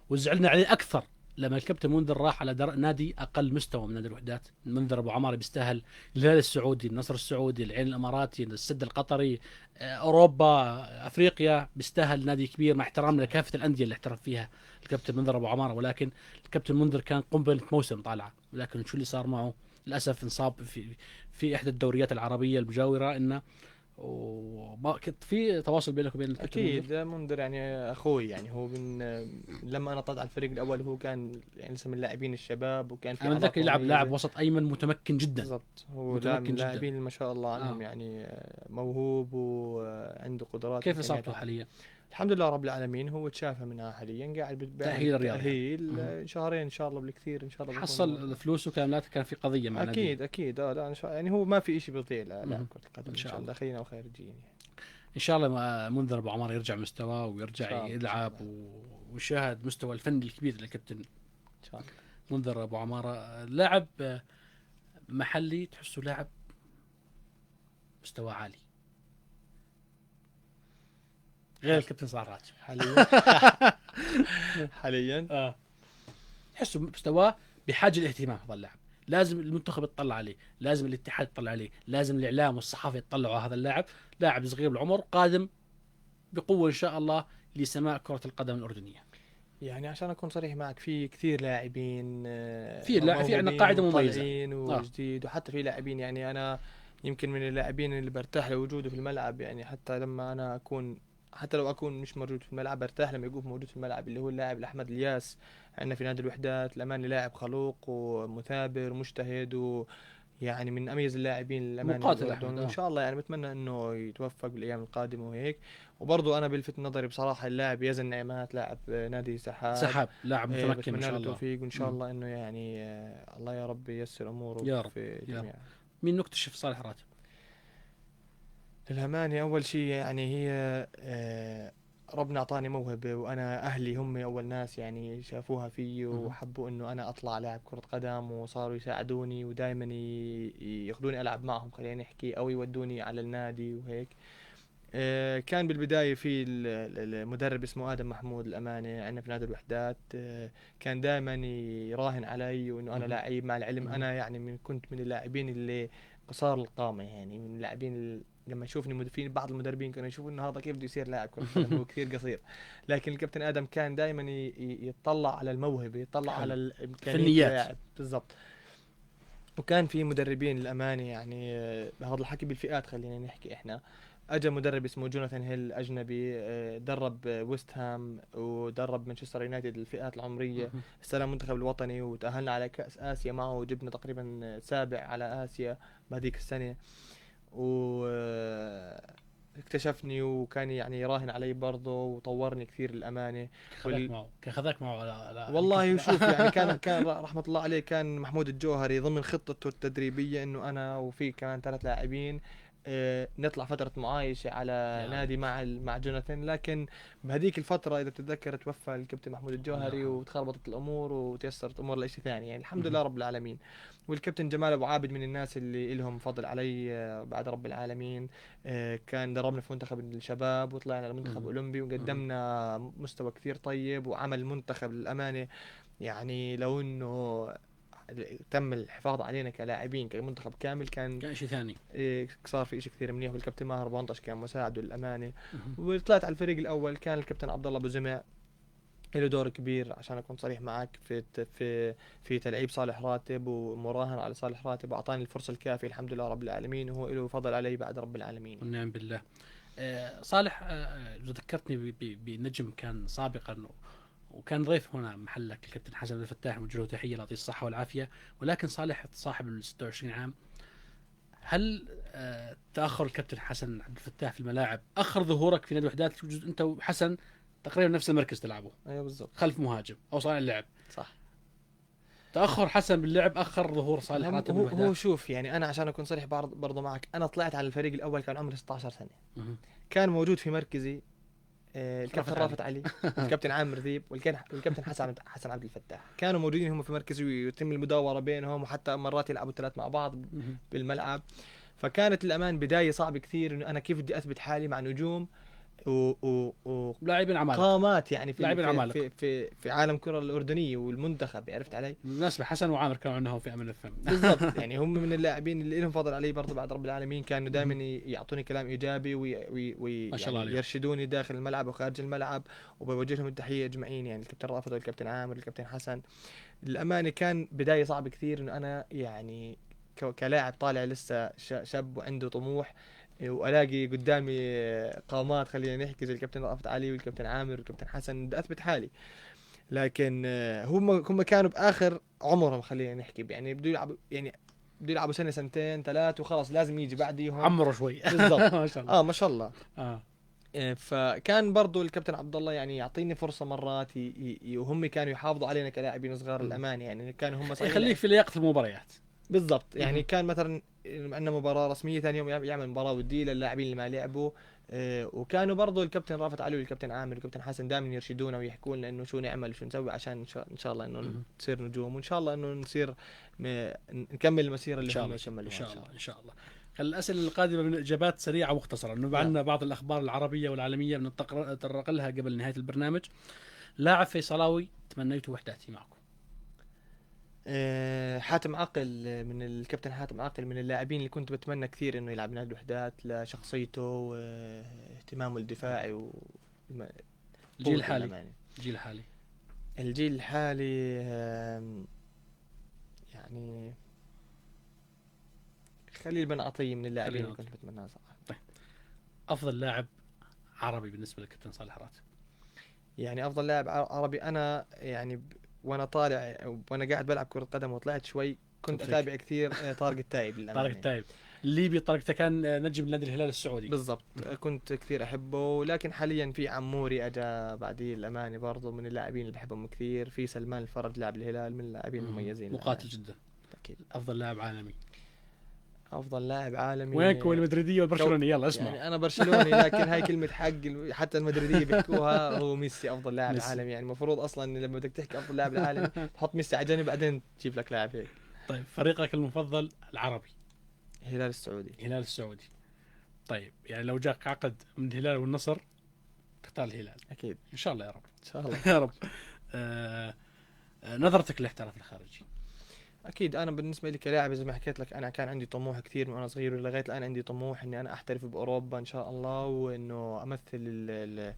وزعلنا عليه اكثر لما الكابتن منذر راح على نادي اقل مستوى من نادي الوحدات. منذر ابو عماره بيستاهل الهلال السعودي، النصر السعودي، العين الاماراتي، السد القطري، اوروبا، افريقيا، بيستاهل نادي كبير مع احترامنا لكافه الانديه اللي احترف فيها الكابتن منذر ابو عماره. ولكن الكابتن منذر كان قنبله موسم طالعه، ولكن شو اللي صار معه؟ للاسف انصاب في احدى الدوريات العربيه المجاوره. انه في تواصل بينك وبين الكابتن اكيد منذر يعني اخوي، يعني هو من لما انا طلعت على الفريق الاول هو كان يعني لسه من اللاعبين الشباب، وكان في انا ذاك لاعب وسط ايمن متمكن جدا. بالضبط، هو لاعبين ما شاء الله عنهم يعني موهوب وعنده قدرات. كيف اصابته حاليا؟ الحمد لله رب العالمين، هو تشافى منها حاليا، قاعد تأهيل الرياضي، تأهيل شهرين ان شاء الله بالكثير ان شاء الله. حصل فلوسه كاملات، كان في قضيه مع اكيد لا يعني هو ما في شيء بيضيع لاعب كرة القدم ان شاء الله، داخلين او خارجيين يعني. ان شاء الله منذر ابو عمار يرجع مستواه ويرجع يلعب ويشاهد مستوى الفني الكبير للكابتن ان شاء الله. منذر ابو عماره لاعب محلي تحسه لاعب مستوى عالي غير الكابتن صالح راتب حاليا تحسه مستواه بحاجه للاهتمام. هذا اللاعب لازم المنتخب يطلع عليه، لازم الاتحاد يطلع عليه، لازم الاعلام والصحافه يطلعوا على هذا اللاعب. لاعب صغير بالعمر قادم بقوه ان شاء الله لسماء كره القدم الاردنيه. يعني عشان اكون صريح معك في كثير لاعبين، في عندنا قاعده مميزه وجديد، وحتى في لاعبين يعني انا يمكن من اللاعبين اللي برتاح لوجوده في الملعب، يعني حتى لما انا اكون حتى لو اكون مش موجود في الملعب برتاح لما يكون موجود في الملعب، اللي هو اللاعب احمد الياس عندنا في نادي الوحدات. الاماني لاعب خلوق ومثابر ومجتهد، ويعني من اميز اللاعبين الاماني ان شاء الله. يعني بتمنى انه يتوفق بالايام القادمه وهيك. وبرضه انا بلفت نظري بصراحه اللاعب يزن نعمات لاعب نادي سحاب لاعب متمكن ان شاء الله. التوفيق وان شاء الله انه يعني الله يا رب ييسر اموره يا رب في جميع. مين نكتشف صالح راتب؟ للأمانة أول شيء يعني هي ربنا أعطاني موهبة، وأنا أهلي هم أول ناس يعني شافوها فيي وحبوا إنه أنا أطلع لاعب كرة قدم، وصاروا يساعدوني ودائما ياخذوني ألعب معهم خلينا نحكي، أو يودوني على النادي وهيك. كان بالبداية في المدرب اسمه آدم محمود الأمانة عندنا في نادي الوحدات، كان دائما يراهن علي وإنه أنا لاعب، مع العلم أنا يعني كنت من اللاعبين اللي قصار القامة، يعني من اللاعبين لما يشوفني في بعض المدربين كانوا يشوفوا انه هذا كيف بده يصير لاعب كرة قدم، هو كثير قصير. لكن الكابتن ادم كان دائما يطلع على الموهبه، يطلع على الامكانيات اللاعب بالضبط. وكان في مدربين للامانه يعني هذا الحكي بالفئات خلينا نحكي احنا. اجى مدرب اسمه جوناثان هيل اجنبي، درب ويست هام ودرب مانشستر يونايتد الفئات العمريه، استلم المنتخب الوطني وتاهلنا على كاس اسيا معه وجبنا تقريبا سابع على اسيا بهذيك السنه. واكتشفني وكان يعني يراهن علي برضه وطورني كثير للامانه. كان خذاك معه والله شوف يعني كان رحمه الله عليه كان محمود الجوهري ضمن خطته التدريبيه انه انا وفي كمان 3 لاعبين نطلع فترة معايشة على نادي مع جوناثان. لكن بهذيك الفترة إذا بتتذكر توفى الكابتن محمود الجوهري وتخربطت الأمور وتيسرت أمور لشيء ثاني يعني الحمد لله رب العالمين. والكابتن جمال أبو عابد من الناس اللي لهم فضل علي بعد رب العالمين. كان دربنا في منتخب الشباب وطلعنا لمنتخب أولمبي وقدمنا مستوى كثير طيب وعمل منتخب للأمانة يعني لو إنه تم الحفاظ علينا كلاعبين كمنتخب كامل كان شيء ثاني. صار في شيء كثير منيح. والكابتن ماهر بونطش كان مساعده للامانه. وطلعت على الفريق الاول كان الكابتن عبد الله ابو زمع له دور كبير عشان اكون صريح معك في تلعيب صالح راتب ومراهنه على صالح راتب واعطاني الفرصه الكافيه الحمد لله رب العالمين وهو له فضل علي بعد رب العالمين. ونعم بالله. صالح ذكرتني بنجم كان سابقا وكان ضيف هنا محلك الكابتن حسن عبد الفتاح، وجه له تحيه الله يعطيه الصحه والعافيه. ولكن صالح صاحب ال 26 عام، هل تاخر الكابتن حسن عبد الفتاح في الملاعب اخر ظهورك في نادي الوحدات؟ توجد انت وحسن تقريبا نفس المركز تلعبوا. ايوه بالضبط، خلف مهاجم او صانع اللعب. صح. تاخر حسن باللعب اخر ظهور صالح راتب بالوحدات. هو شوف يعني انا عشان اكون صريح برضه معك، انا طلعت على الفريق الاول كان عمري 16 سنه. كان موجود في مركزي الكابتن رافت علي، الكابتن عامر ذيب، والكابتن حسن عبد الفتاح. كانوا موجودين هم في مركزي ويتم المداوره بينهم وحتى مرات يلعبوا 3 مع بعض بالملعب. فكانت الأمان بداية صعبة كثير إنه أنا كيف بدي أثبت حالي مع نجوم لاعبين عمالقة، قامات يعني في عالم الكرة الأردنية والمنتخب. عرفت علي؟ بالنسبة حسن وعامر كانوا عندهم في أمن الفم بالضبط. يعني هم من اللاعبين اللي لهم فضل علي برضه بعد رب العالمين. كانوا دائما يعطوني كلام إيجابي ويرشدوني داخل الملعب وخارج الملعب، وبوجه لهم التحية أجمعين. يعني الكابتن رافض والكابتن عامر والكابتن حسن. للأمانة كان بداية صعبة كثير إنه أنا يعني كلاعب طالع لسه شاب وعنده طموح، والاقي قدامي قامات خلينا نحكي زي الكابتن رافت علي والكابتن عامر والكابتن حسن، بدي اثبت حالي. لكن هم كانوا باخر عمرهم خلينا نحكي، يعني بده يلعبوا سنه سنتين 3 وخلاص لازم يجي بعديهم عمره شوي بالضبط. ما شاء الله ما شاء الله. فكان برضو الكابتن عبد الله يعني يعطيني فرصه مرات وهم كانوا يحافظوا علينا كلاعبين صغار الأمان. يعني كانوا هم يخليك في لياقه المباريات بالضبط. يعني كان مثلا عندنا مباراة رسمية ثاني يوم يعمل مباراة ودية للاعبين اللي ما لعبوا. وكانوا برضو الكابتن رافت علي والكابتن عامر والكابتن حسن دائما يرشدونا ويحكوا لنا انه شو نعمل وشو نسوي عشان ان شاء الله انه نصير نجوم، وان شاء الله انه نصير نكمل المسيرة اللي هم يكملوها ان شاء الله. الأسئلة القادمة من إجابات سريعة ومختصرة، إنه عندنا بعض الأخبار العربية والعالمية بنتطرق لها قبل نهاية البرنامج. لاعب فيصلاوي تمنيته وحداتي معكم. حاتم عقل، من الكابتن حاتم عقل من اللاعبين اللي كنت بتمنى كثير انه يلعب نادي الوحدات لشخصيته واهتمامه الدفاعي الجيل الحالي يعني خليل بن عطية من اللاعبين اللي كنت بتمناه صراحة. طيب افضل لاعب عربي بالنسبة للكابتن صالح راتب؟ يعني افضل لاعب عربي انا يعني وانا طالع وانا قاعد بلعب كرة قدم وطلعت شوي كنت اتابع كثير طارق التايب. طارق التايب الليبي. طارق كان نجم نادي الهلال السعودي بالضبط. كنت كثير احبه. لكن حاليا في عموري اجا بعديه الاماني برضه من اللاعبين اللي بحبهم كثير. في سلمان الفرج لاعب الهلال من اللاعبين المميزين مقاتل جدا اكيد. افضل لاعب عالمي؟ افضل لاعب عالمي وينك والمدريديه والبرشلوني؟ يلا اسمع. يعني انا برشلوني لكن هاي كلمه حق حتى المدريديه بيحكوها. هو ميسي افضل لاعب عالمي. يعني المفروض اصلا لما بدك تحكي افضل لاعب العالمي تحط ميسي على جنب بعدين تجيب لك لاعب هيك. طيب فريقك المفضل العربي؟ الهلال السعودي. طيب يعني لو جاك عقد من الهلال والنصر تختار الهلال؟ اكيد ان شاء الله يا رب. ان شاء الله يا رب. نظرتك للاحتراف الخارجي؟ اكيد انا بالنسبه لي كلاعب زي ما حكيت لك انا كان عندي طموح كثير من وانا صغير ولغايه الان عندي طموح اني انا احترف باوروبا ان شاء الله، وانه امثل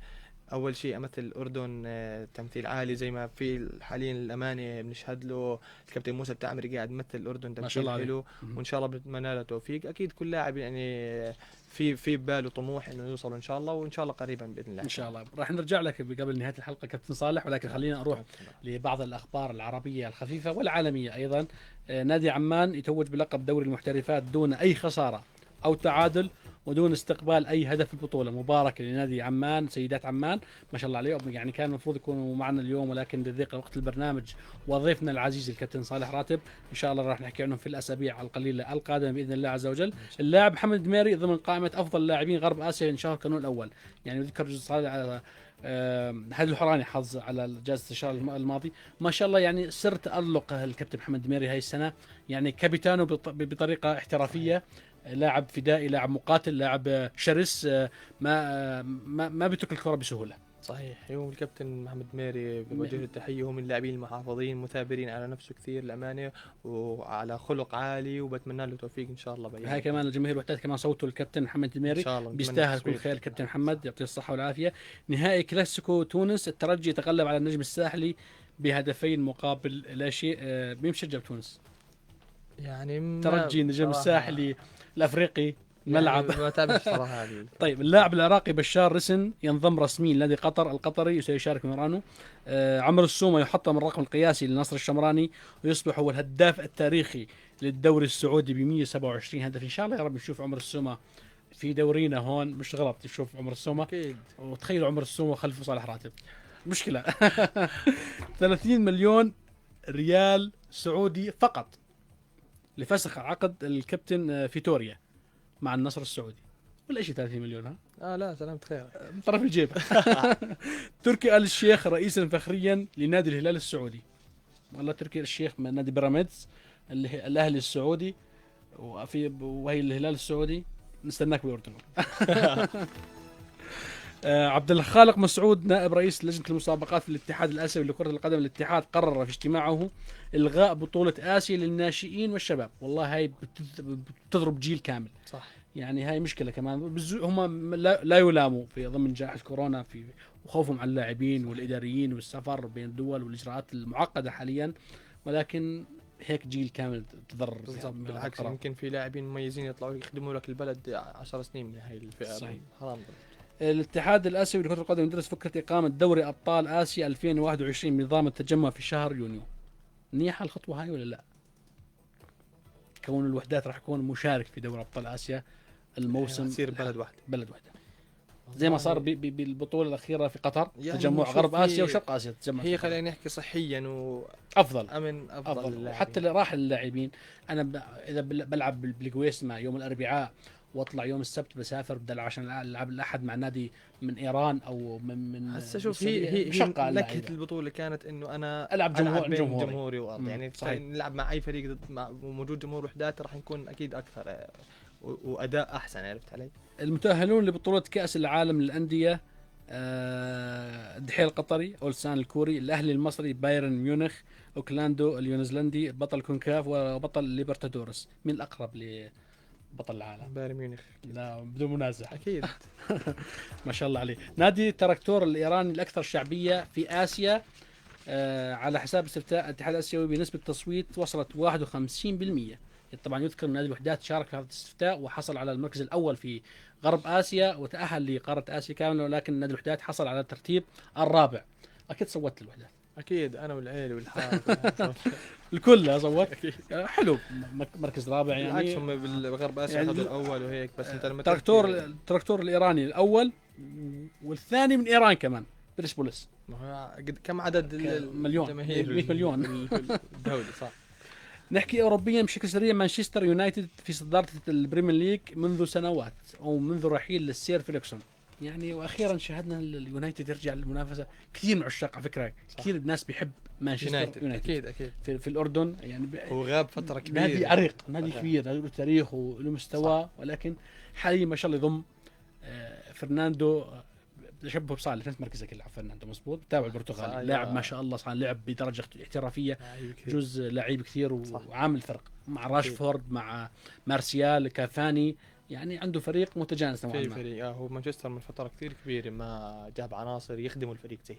اول شيء امثل الاردن تمثيل عالي زي ما في حاليا الامانه بنشهد له الكابتن موسى التعمري قاعد يمثل الاردن تمثيل حلو، وان شاء الله بنتمنى له توفيق. اكيد كل لاعب يعني في باله طموح انه يوصل ان شاء الله، وان شاء الله قريبا باذن الله. ان شاء الله راح نرجع لك قبل نهايه الحلقه كابتن صالح، ولكن خلينا اروح لبعض الاخبار العربيه الخفيفه والعالميه ايضا. نادي عمان يتوج بلقب دوري المحترفات دون اي خساره او تعادل ودون استقبال اي هدف في البطوله. مبارك لنادي عمان سيدات عمان ما شاء الله عليهم، يعني كان المفروض يكونوا معنا اليوم ولكن لضيق وقت البرنامج وضيفنا العزيز الكابتن صالح راتب ان شاء الله راح نحكي عنهم في الاسابيع القليله القادمه باذن الله عز وجل. اللاعب محمد دميري ضمن قائمه افضل لاعبين غرب اسيا ان شهر كانون الاول، يعني يذكر صالح على هذا الحراني حظ على جائزة الشهر الماضي ما شاء الله. يعني سر تألق الكابتن محمد دميري هاي السنة، يعني كابيتانو بطريقة احترافية، لاعب فدائي، لاعب مقاتل، لاعب شرس، ما بيترك الكرة بسهولة. صحيح، هو الكابتن محمد دميري بوجه له التحيه، هو من اللاعبين المحافظين مثابرين على نفسه كثير الامانه وعلى خلق عالي، وبتمنى له توفيق ان شاء الله. هاي كمان الجماهير الوحدات كمان صوتوا الكابتن محمد دميري، بيستاهل كل خير الكابتن محمد، يعطيه الصحه والعافيه. نهائي كلاسيكو تونس، الترجي يتغلب على النجم الساحلي بهدفين مقابل لا شيء. مين بشجع تونس؟ يعني ترجي النجم الساحلي الافريقي ملعب ما تابعش صراحه هذه. طيب اللاعب العراقي بشار رسن ينضم رسميا لنادي قطر القطري وسيشارك ميرانو. عمر السومه يحطم الرقم القياسي للنصر الشمراني ويصبح هو الهداف التاريخي للدوري السعودي ب 127 هدف. ان شاء الله يا رب نشوف عمر السومه في دورينا هون، مش غلط نشوف عمر السومه اكيد. وتخيلوا عمر السومه خلفه صالح راتب مشكله 30 مليون ريال سعودي فقط لفسخ عقد الكابتن فيتوريا مع النصر السعودي. ولا شيء 30 مليون ها؟ لا سلامة خير من طرف الجيب. تركي آل الشيخ رئيسا فخريا لنادي الهلال السعودي. والله تركي آل الشيخ من نادي بيراميدز الاهلي السعودي وهي الهلال السعودي، نستناك بالاردن. عبد الخالق مسعود نائب رئيس لجنة المسابقات في الاتحاد الآسيوي لكرة القدم، الاتحاد قرر في اجتماعه إلغاء بطولة آسيا للناشئين والشباب. والله هاي بتضرب جيل كامل. صح. يعني هاي مشكلة كمان، هم لا يلاموا في ضمن جائحة كورونا في وخوفهم على اللاعبين والإداريين والسفر بين الدول والإجراءات المعقدة حاليا، ولكن هيك جيل كامل تضرر. بالضبط، بالعكس يمكن في لاعبين مميزين يطلعوا يخدموا لك البلد 10 سنين من هاي الفئة. صحيح. حرام. الاتحاد الآسيوي لكرة القدم يدرس فكرة إقامة دوري أبطال آسيا 2021 بنظام التجمع في شهر يونيو. منيحة الخطوة هاي ولا لا؟ كون الوحدات راح يكون مشارك في دوري أبطال آسيا الموسم، تصير بلد واحدة زي ما صار بالبطولة الأخيرة في قطر، يعني تجمع غرب آسيا وشرق آسيا تجمع. هي خلينا نحكي صحيا وأفضل أفضل وحتى اللي راح اللاعبين. أنا إذا بلعب بالقويسما يوم الأربعاء واطلع يوم السبت بسافر بدل عشان العب الاحد مع نادي من ايران او من هسه شوف هي نكهه البطوله كانت انه انا العب جمهوري وارض، يعني نلعب مع اي فريق وموجود جمهور وحدات راح نكون اكيد اكثر واداء احسن. عرفت علي؟ المتاهلون لبطوله كاس العالم للانديه الدحيل القطري، اولسان الكوري، الاهلي المصري، بايرن ميونخ، اوكلاندو النيوزيلندي، بطل كونكاف وبطل ليبرتادورس. مين الاقرب بطل العالم؟ بايرن ميونخ. لا بدون منازع اكيد. ما شاء الله عليه. نادي تراكتور الايراني الاكثر شعبيه في اسيا على حساب استفتاء الاتحاد الاسيوي بنسبه تصويت وصلت 51%. طبعا يذكر ان نادي الوحدات شارك في هذا الاستفتاء وحصل على المركز الاول في غرب اسيا وتاهل لقاره اسيا كامله، ولكن نادي الوحدات حصل على الترتيب الرابع. اكيد صوت للوحدات. اكيد انا والعيله والحال الكل صوت. حلو مركز رابع يعني. بالعكس هم بالغرب اسيا يعني اخذوا الاول وهيك، بس انت لما تراكتور الايراني الاول والثاني من ايران كمان بريسبوليس. كم عدد مليون 100 مليون الدولي. صح. نحكي اوروبيا بشكل سريع. مانشستر يونايتد في صداره البريمير ليج منذ سنوات او منذ رحيل للسير فيرغسون يعني، واخيرا شاهدنا اليونايتد يرجع للمنافسه. كثير من عشاق على فكره، كثير ناس بيحب مانشستر يونايتد. اكيد في الاردن يعني هو غاب فتره كبيره. نادي عريق، نادي كبير، له تاريخ وله مستوى، ولكن حاليا ما شاء الله يضم فرناندو تشبه بصالح نفس مركزك اللي عفوا انت مزبوط. تابع البرتغالي صحيح. لاعب ما شاء الله صار لعب بدرجه احترافيه، لعيب كثير. جزء لعيب كثير صح. وعامل فرق مع راشفورد مع مارسيال كافاني، يعني عنده فريق متجانس نوعا في ما. فريق هو مانشستر من فتره كثير كبيره ما جاب عناصر يخدموا الفريق زي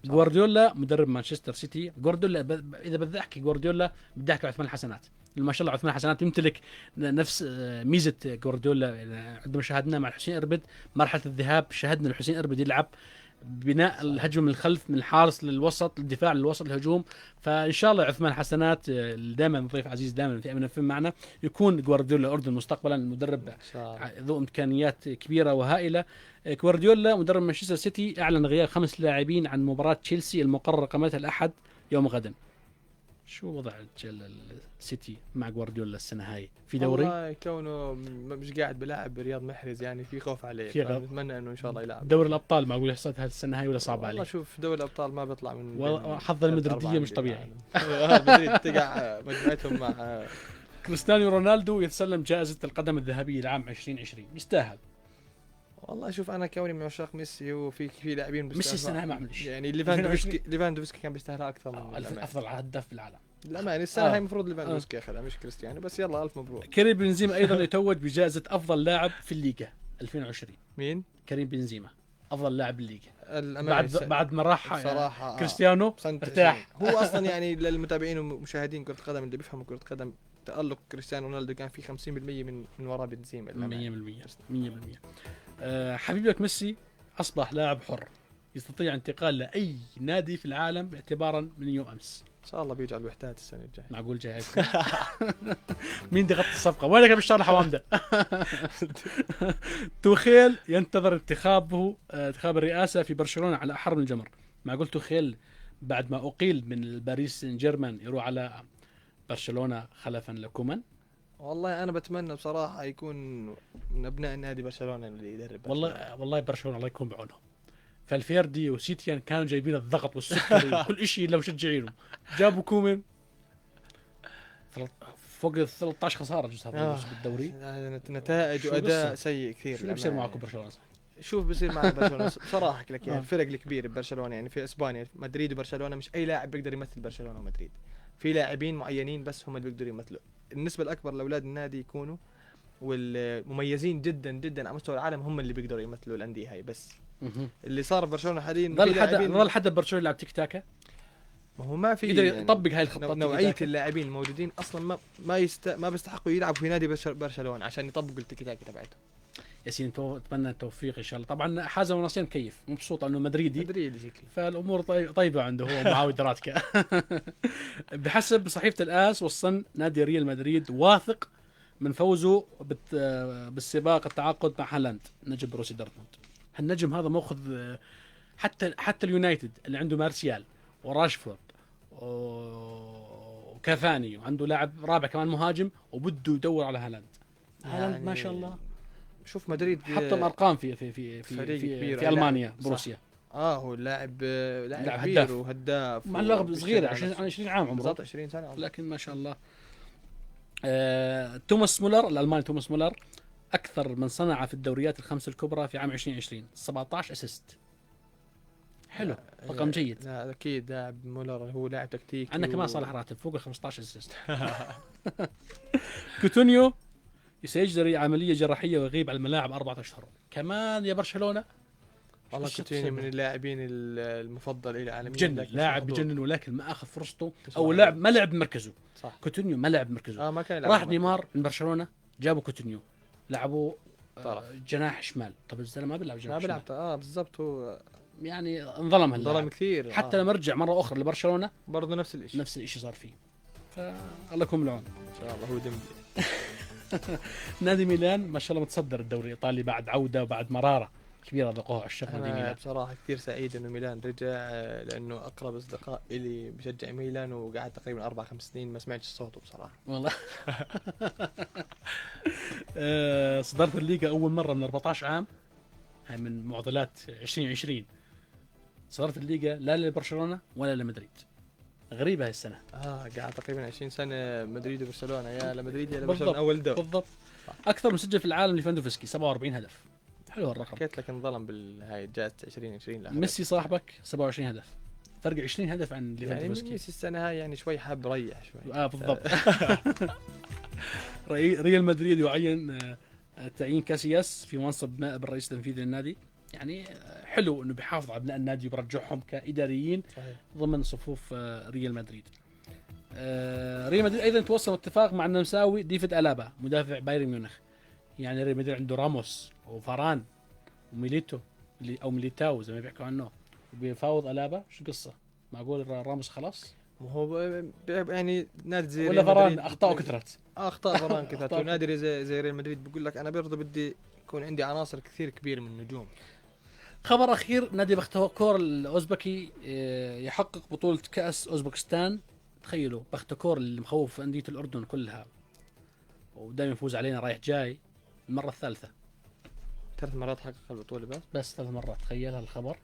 جوارديولا مدرب مانشستر سيتي. جوارديولا اذا بدي احكي جوارديولا بدي احكي عثمان الحسنات. ما شاء الله عثمان الحسنات يمتلك نفس ميزه جوارديولا. عندما شاهدنا مع الحسين اربد مرحله الذهاب، شاهدنا الحسين اربد يلعب بناء الهجمه من الخلف، من الحارس للوسط، الدفاع للوسط، الهجوم. فان شاء الله عثمان حسنات دائما ضيف عزيز دائما في امن فيلم معنا، يكون جوارديولا الاردن مستقبلا مدرب ذو امكانيات كبيره وهائله. جوارديولا مدرب مانشستر سيتي اعلن غياب 5 لاعبين عن مباراه تشيلسي المقرر اقامتها الاحد يوم غدا. شو وضع السيتي مع جوارديولا السنه هاي في دوري؟ والله كونه مش قاعد بلاعب رياض محرز يعني في خوف عليه، في غلط. نتمنى انه ان شاء الله يلعب دوري الابطال معقول يحصد هذه السنه هاي ولا صعب عليه؟ والله شوف دوري الابطال ما بيطلع من حظ المدريديه مش طبيعي. مدريد تقع مجموعتهم مع كريستيانو رونالدو يتسلم جائزه القدم الذهبيه لعام 2020، يستاهل. والله شوف انا كوني من عشاق ميسي وفي لاعبين ميسي السنه ما عملش يعني ليفاندوفسكي كان بيستاهلها اكثر من افضل هداف بالعالم. لا يعني السنه هاي المفروض ليفاندوفسكي ياخذها مش كريستيانو، بس يلا الف مبروك. كريم بنزيما ايضا يتوج بجائزه افضل لاعب في الليغا 2020. مين؟ كريم بنزيما افضل لاعب بالليغا الأمانة بعد ما راح صراحة كريستيانو ارتاح. هو اصلا يعني للمتابعين ومشاهدين كرة القدم اللي بيفهموا كرة القدم، تألق كريستيانو رونالدو كان في 50% من وراء بنزيما 100%. حبيبك ميسي اصبح لاعب حر يستطيع انتقال لاي نادي في العالم اعتبارا من يوم امس. ان شاء الله بيجي على الوحدات السنه الجايه. معقول جاي مين ضغط الصفقه؟ وينك يا بشار الحوامده؟ توخيل ينتظر انتخاب الرئاسه في برشلونه على احر من الجمر. معقول توخيل بعد ما اقيل من باريس سان جيرمان يروح على برشلونه خلفا لكومان؟ والله انا بتمنى بصراحه يكون من ابناء النادي برشلونه اللي يدرب برشلونة. والله برشلونه الله يكون بعونهم. فالفيردي وسيتيان كانوا جايبين الضغط والسكري وكل شيء لو مشجعينهم. جابوا كومان فوق ال 13 خساره جزء هذا بالدوري. نتائج واداء سيء كثير. شو بيصير معكم برشلونه؟ شوف بيصير مع برشلونه بصراحه احكي لك يعني الفرق الكبيره ببرشلونه يعني في اسبانيا مدريد وبرشلونه مش اي لاعب بيقدر يمثل برشلونه ومدريد، في لاعبين معينين بس هم اللي بيقدروا يمثلوا. النسبه الاكبر لاولاد النادي يكونوا والمميزين جدا جدا على مستوى العالم هم اللي بيقدروا يمثلوا الانديه هاي. بس اللي صار برشلونه حاليا ظل حدا برشلونه يلعب تيك تاكا، ما هو ما في يقدر يطبق هاي الخطه. نوعيه اللاعبين الموجودين اصلا ما بيستحقوا يلعبوا في نادي برشلونه عشان يطبقوا التيكي تاكا تبعتهم. ياسين اتمنى التوفيق ان شاء الله. طبعا حازم وناصر مكيف مبسوط انه مدريدي فالامور طيبه عنده هو معاوي دراتكا. بحسب صحيفه الاس والصن نادي ريال مدريد واثق من فوزه بالسباق التعاقد مع هالاند نجم بروسيا دورتموند. هالنجم هذا ماخذ حتى اليونايتد اللي عنده مارسيال وراشفورد وكافاني وعنده لاعب رابع كمان مهاجم وبده يدور على هالاند. هالاند ما شاء الله شوف مدريد حطم ارقام في المانيا بروسيا. هو لاعب كبير وهداف مع اللغب صغير 20 عام عمره بالضبط 20 سنه عمره. لكن ما شاء الله. توماس مولر الالماني توماس مولر اكثر من صنع في الدوريات الخمس الكبرى في عام 2020 17 اسيست. حلو رقم جيد. لا اكيد لاعب مولر هو لاعب تكتيكي. عندنا كمان صالح راتب فوق ال 15 اسيست. كوتونيو سيجري عمليه جراحيه ويغيب عن الملاعب 4 أشهر. كمان يا برشلونه والله كوتينيو من اللاعبين المفضل الى عالميا. بجنن لاعب بجنن ولكن ما اخذ فرصته او لاعب ما لعب بمركزه. صح كوتينيو ما لعب بمركزه. ما كان راح نيمار من برشلونه جابوا كوتينيو لعبوا جناح شمال. طب الزلمه ما بيلعب جناح شمال. بالضبط هو يعني انظلم كثير. حتى لما رجع مره اخرى لبرشلونه برضه نفس الشيء صار فيه. فالله يكون بالعون ان شاء الله. هو ديمبلي. نادي ميلان ما شاء الله متصدر الدوري الايطالي بعد عوده وبعد مراره كبيره ذاقوها الشغل. انا بصراحه كثير سعيد انه ميلان رجع لانه اقرب اصدقاء اللي بشجع ميلان وقعد تقريبا 4-5 سنين ما سمعتش صوته بصراحه والله. صدرت الليغا اول مره من 14 عام، هاي من معضلات 2020. صدرت الليغا لا لبرشلونه ولا لمدريد. غريبه هاي السنه. قاعد تقريبا 20 سنه مدريد وبرشلونه، يا لمدريد يا لبرشلونه اول دور. بالضبط. اكثر مسجل في العالم ليفاندوفسكي 47 هدف. حلو الرقم. حكيت لك انظلم بالهاي جائزة 2020 ميسي صاحبك 27 هدف، فرق 20 هدف عن يعني ليفاندوفسكي. ميسي السنة هاي يعني شوي حاب يريح شوي. بالضبط. ريال مدريد يعين تعيين كاسياس في منصب نائب الرئيس التنفيذي للنادي. يعني حلو انه بيحافظ على ابناء النادي وبرجعهم كاداريين صحيح. ضمن صفوف ريال مدريد. ريال مدريد ايضا توصل اتفاق مع النمساوي ديفيد الابا مدافع بايرن ميونخ. يعني ريال مدريد عنده راموس وفاران وميليتو او ميليتاو زي ما بيحكوا عنه، وبيفاوض الابا. شو القصه؟ معقول راموس خلاص؟ هو يعني نادي زي ولا فران اخطاء كثرت؟ اخطاء فران كثرت. ونادي زي ريال مدريد بقول لك انا برضه بدي يكون عندي عناصر كثير كبيره من النجوم. خبر اخير، نادي بختكور الاوزبكي يحقق بطوله كاس اوزبكستان. تخيلوا بختكور اللي مخوف انديه الاردن كلها ودائما يفوز علينا رايح جاي، المره الثالثه. 3 مرات حقق البطوله بس 3 مرات. تخيل هالخبر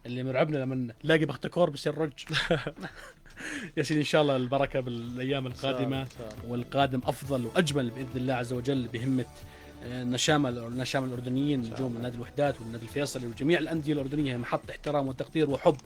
اللي مرعبنا لما نلاقي بختكور بصير رج. يا سيدي ان شاء الله البركه بالايام القادمه، والقادم افضل واجمل باذن الله عز وجل، بهمه نشامه الاردنيين، نجوم نادي الوحدات والنادي الفيصلي وجميع الانديه الاردنيه محط احترام وتقدير وحب.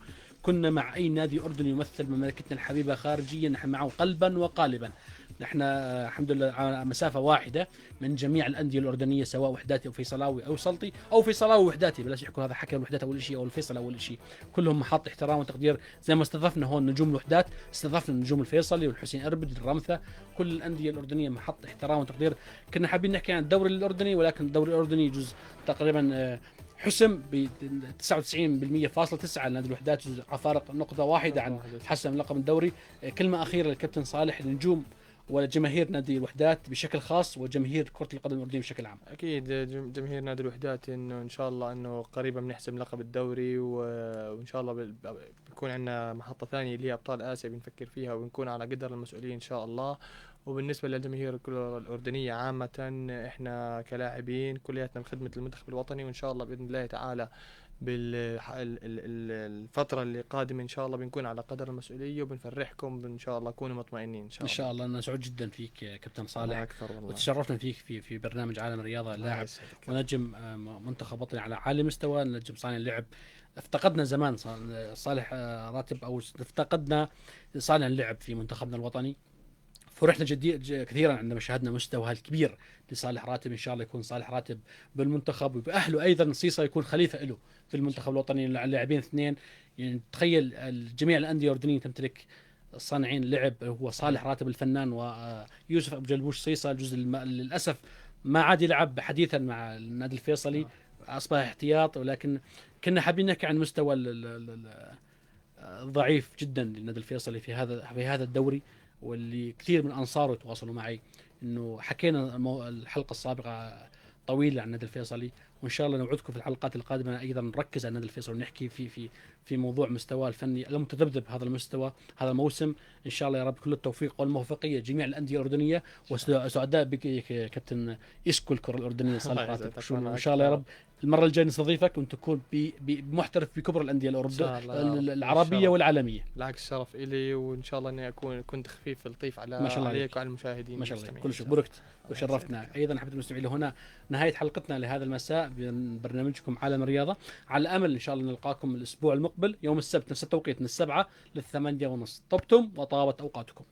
كنا مع اي نادي اردني يمثل مملكتنا الحبيبه خارجيا نحن معه قلبا وقالبا. نحن الحمد لله على مسافه واحده من جميع الانديه الاردنيه، سواء وحداتي او فيصلاوي او سلطي او فيصلاوي وحداتي، بلاش يحكوا هذا حكى الوحدات اول شيء او الفيصل اول شيء، كلهم محط احترام وتقدير. زي ما استضفنا هون نجوم الوحدات، استضفنا النجوم الفيصلي والحسين اربد الرمثه، كل الانديه الاردنيه محط احترام وتقدير. كنا حابين نحكي عن الدوري الاردني، ولكن الدوري الاردني جزء تقريبا حسم ب 99.9% لنادي الوحدات، فارق نقطه واحده عن حسم لقب الدوري. كلمه اخيره للكابتن صالح، النجوم وجماهير نادي الوحدات بشكل خاص وجماهير كرة القدم الأردنية بشكل عام. أكيد جماهير نادي الوحدات إنه إن شاء الله إنه قريبا بنحسم لقب الدوري، وإن شاء الله بيكون عندنا محطة ثانية اللي هي أبطال آسيا بنفكر فيها، ونكون على قدر المسؤولية إن شاء الله. وبالنسبة للجماهير الأردنية عامة، إحنا كلاعبين كلياتنا بخدمة المنتخب الوطني، وإن شاء الله بإذن الله تعالى بالفترة اللي قادمة إن شاء الله بنكون على قدر المسؤولية وبنفرحكم إن شاء الله. كونوا مطمئنين إن شاء الله. إن شاء الله. أنا سعيد جدا فيك يا كابتن صالح أكثر والله. وتشرفنا فيك في برنامج عالم الرياضة. لاعب ونجم منتخب وطني على عالي مستوى، نجم صانع اللعب. افتقدنا زمان صالح راتب، أو افتقدنا صانع اللعب في منتخبنا الوطني. فرحنا كثيرا عندما شاهدنا مستوى الكبير لصالح راتب. ان شاء الله يكون صالح راتب بالمنتخب وبأهله ايضا، صيصه يكون خليفه له في المنتخب الوطني. اللاعبين اثنين، يعني تخيل جميع الانديه الاردنيه تمتلك صانعين لعب، هو صالح راتب الفنان ويوسف ابو جلبوش صيصه. الجزء للاسف ما عاد يلعب حديثا مع النادي الفيصلي، اصبح احتياط، ولكن كنا حابين نحكي عن مستوى الضعيف جدا للنادي الفيصلي في هذا الدوري، واللي كثير من أنصاره تواصلوا معي إنه حكينا الحلقة السابقة طويلة عن النادي الفيصلي، وإن شاء الله نوعدكم في الحلقات القادمة أيضا نركز على النادي الفيصلي ونحكي في موضوع مستواه الفني المتذبذب هذا المستوى هذا الموسم. إن شاء الله يا رب كل التوفيق والموفقية جميع الأندية الأردنية، وسعداء بك كابتن إسكو الكرة الأردنية صالح راتب. إن شاء الله يا رب المرة الجاية نستضيفك وأنت تكون محترف بكبر الأندية العربية والعالمية. بالعكس شرف إلي، وإن شاء الله إني كنت خفيف لطيف عليك وعلى المشاهدين. ما شاء الله كل شيء بركت وشرفتنا. أيضا حبيت المستمعين هنا نهاية حلقتنا لهذا المساء من برنامجكم عالم الرياضة، على أمل إن شاء الله نلقاكم الأسبوع المقبل يوم السبت نفس التوقيت من 7 ل 8:30. طبتم وطابت أوقاتكم.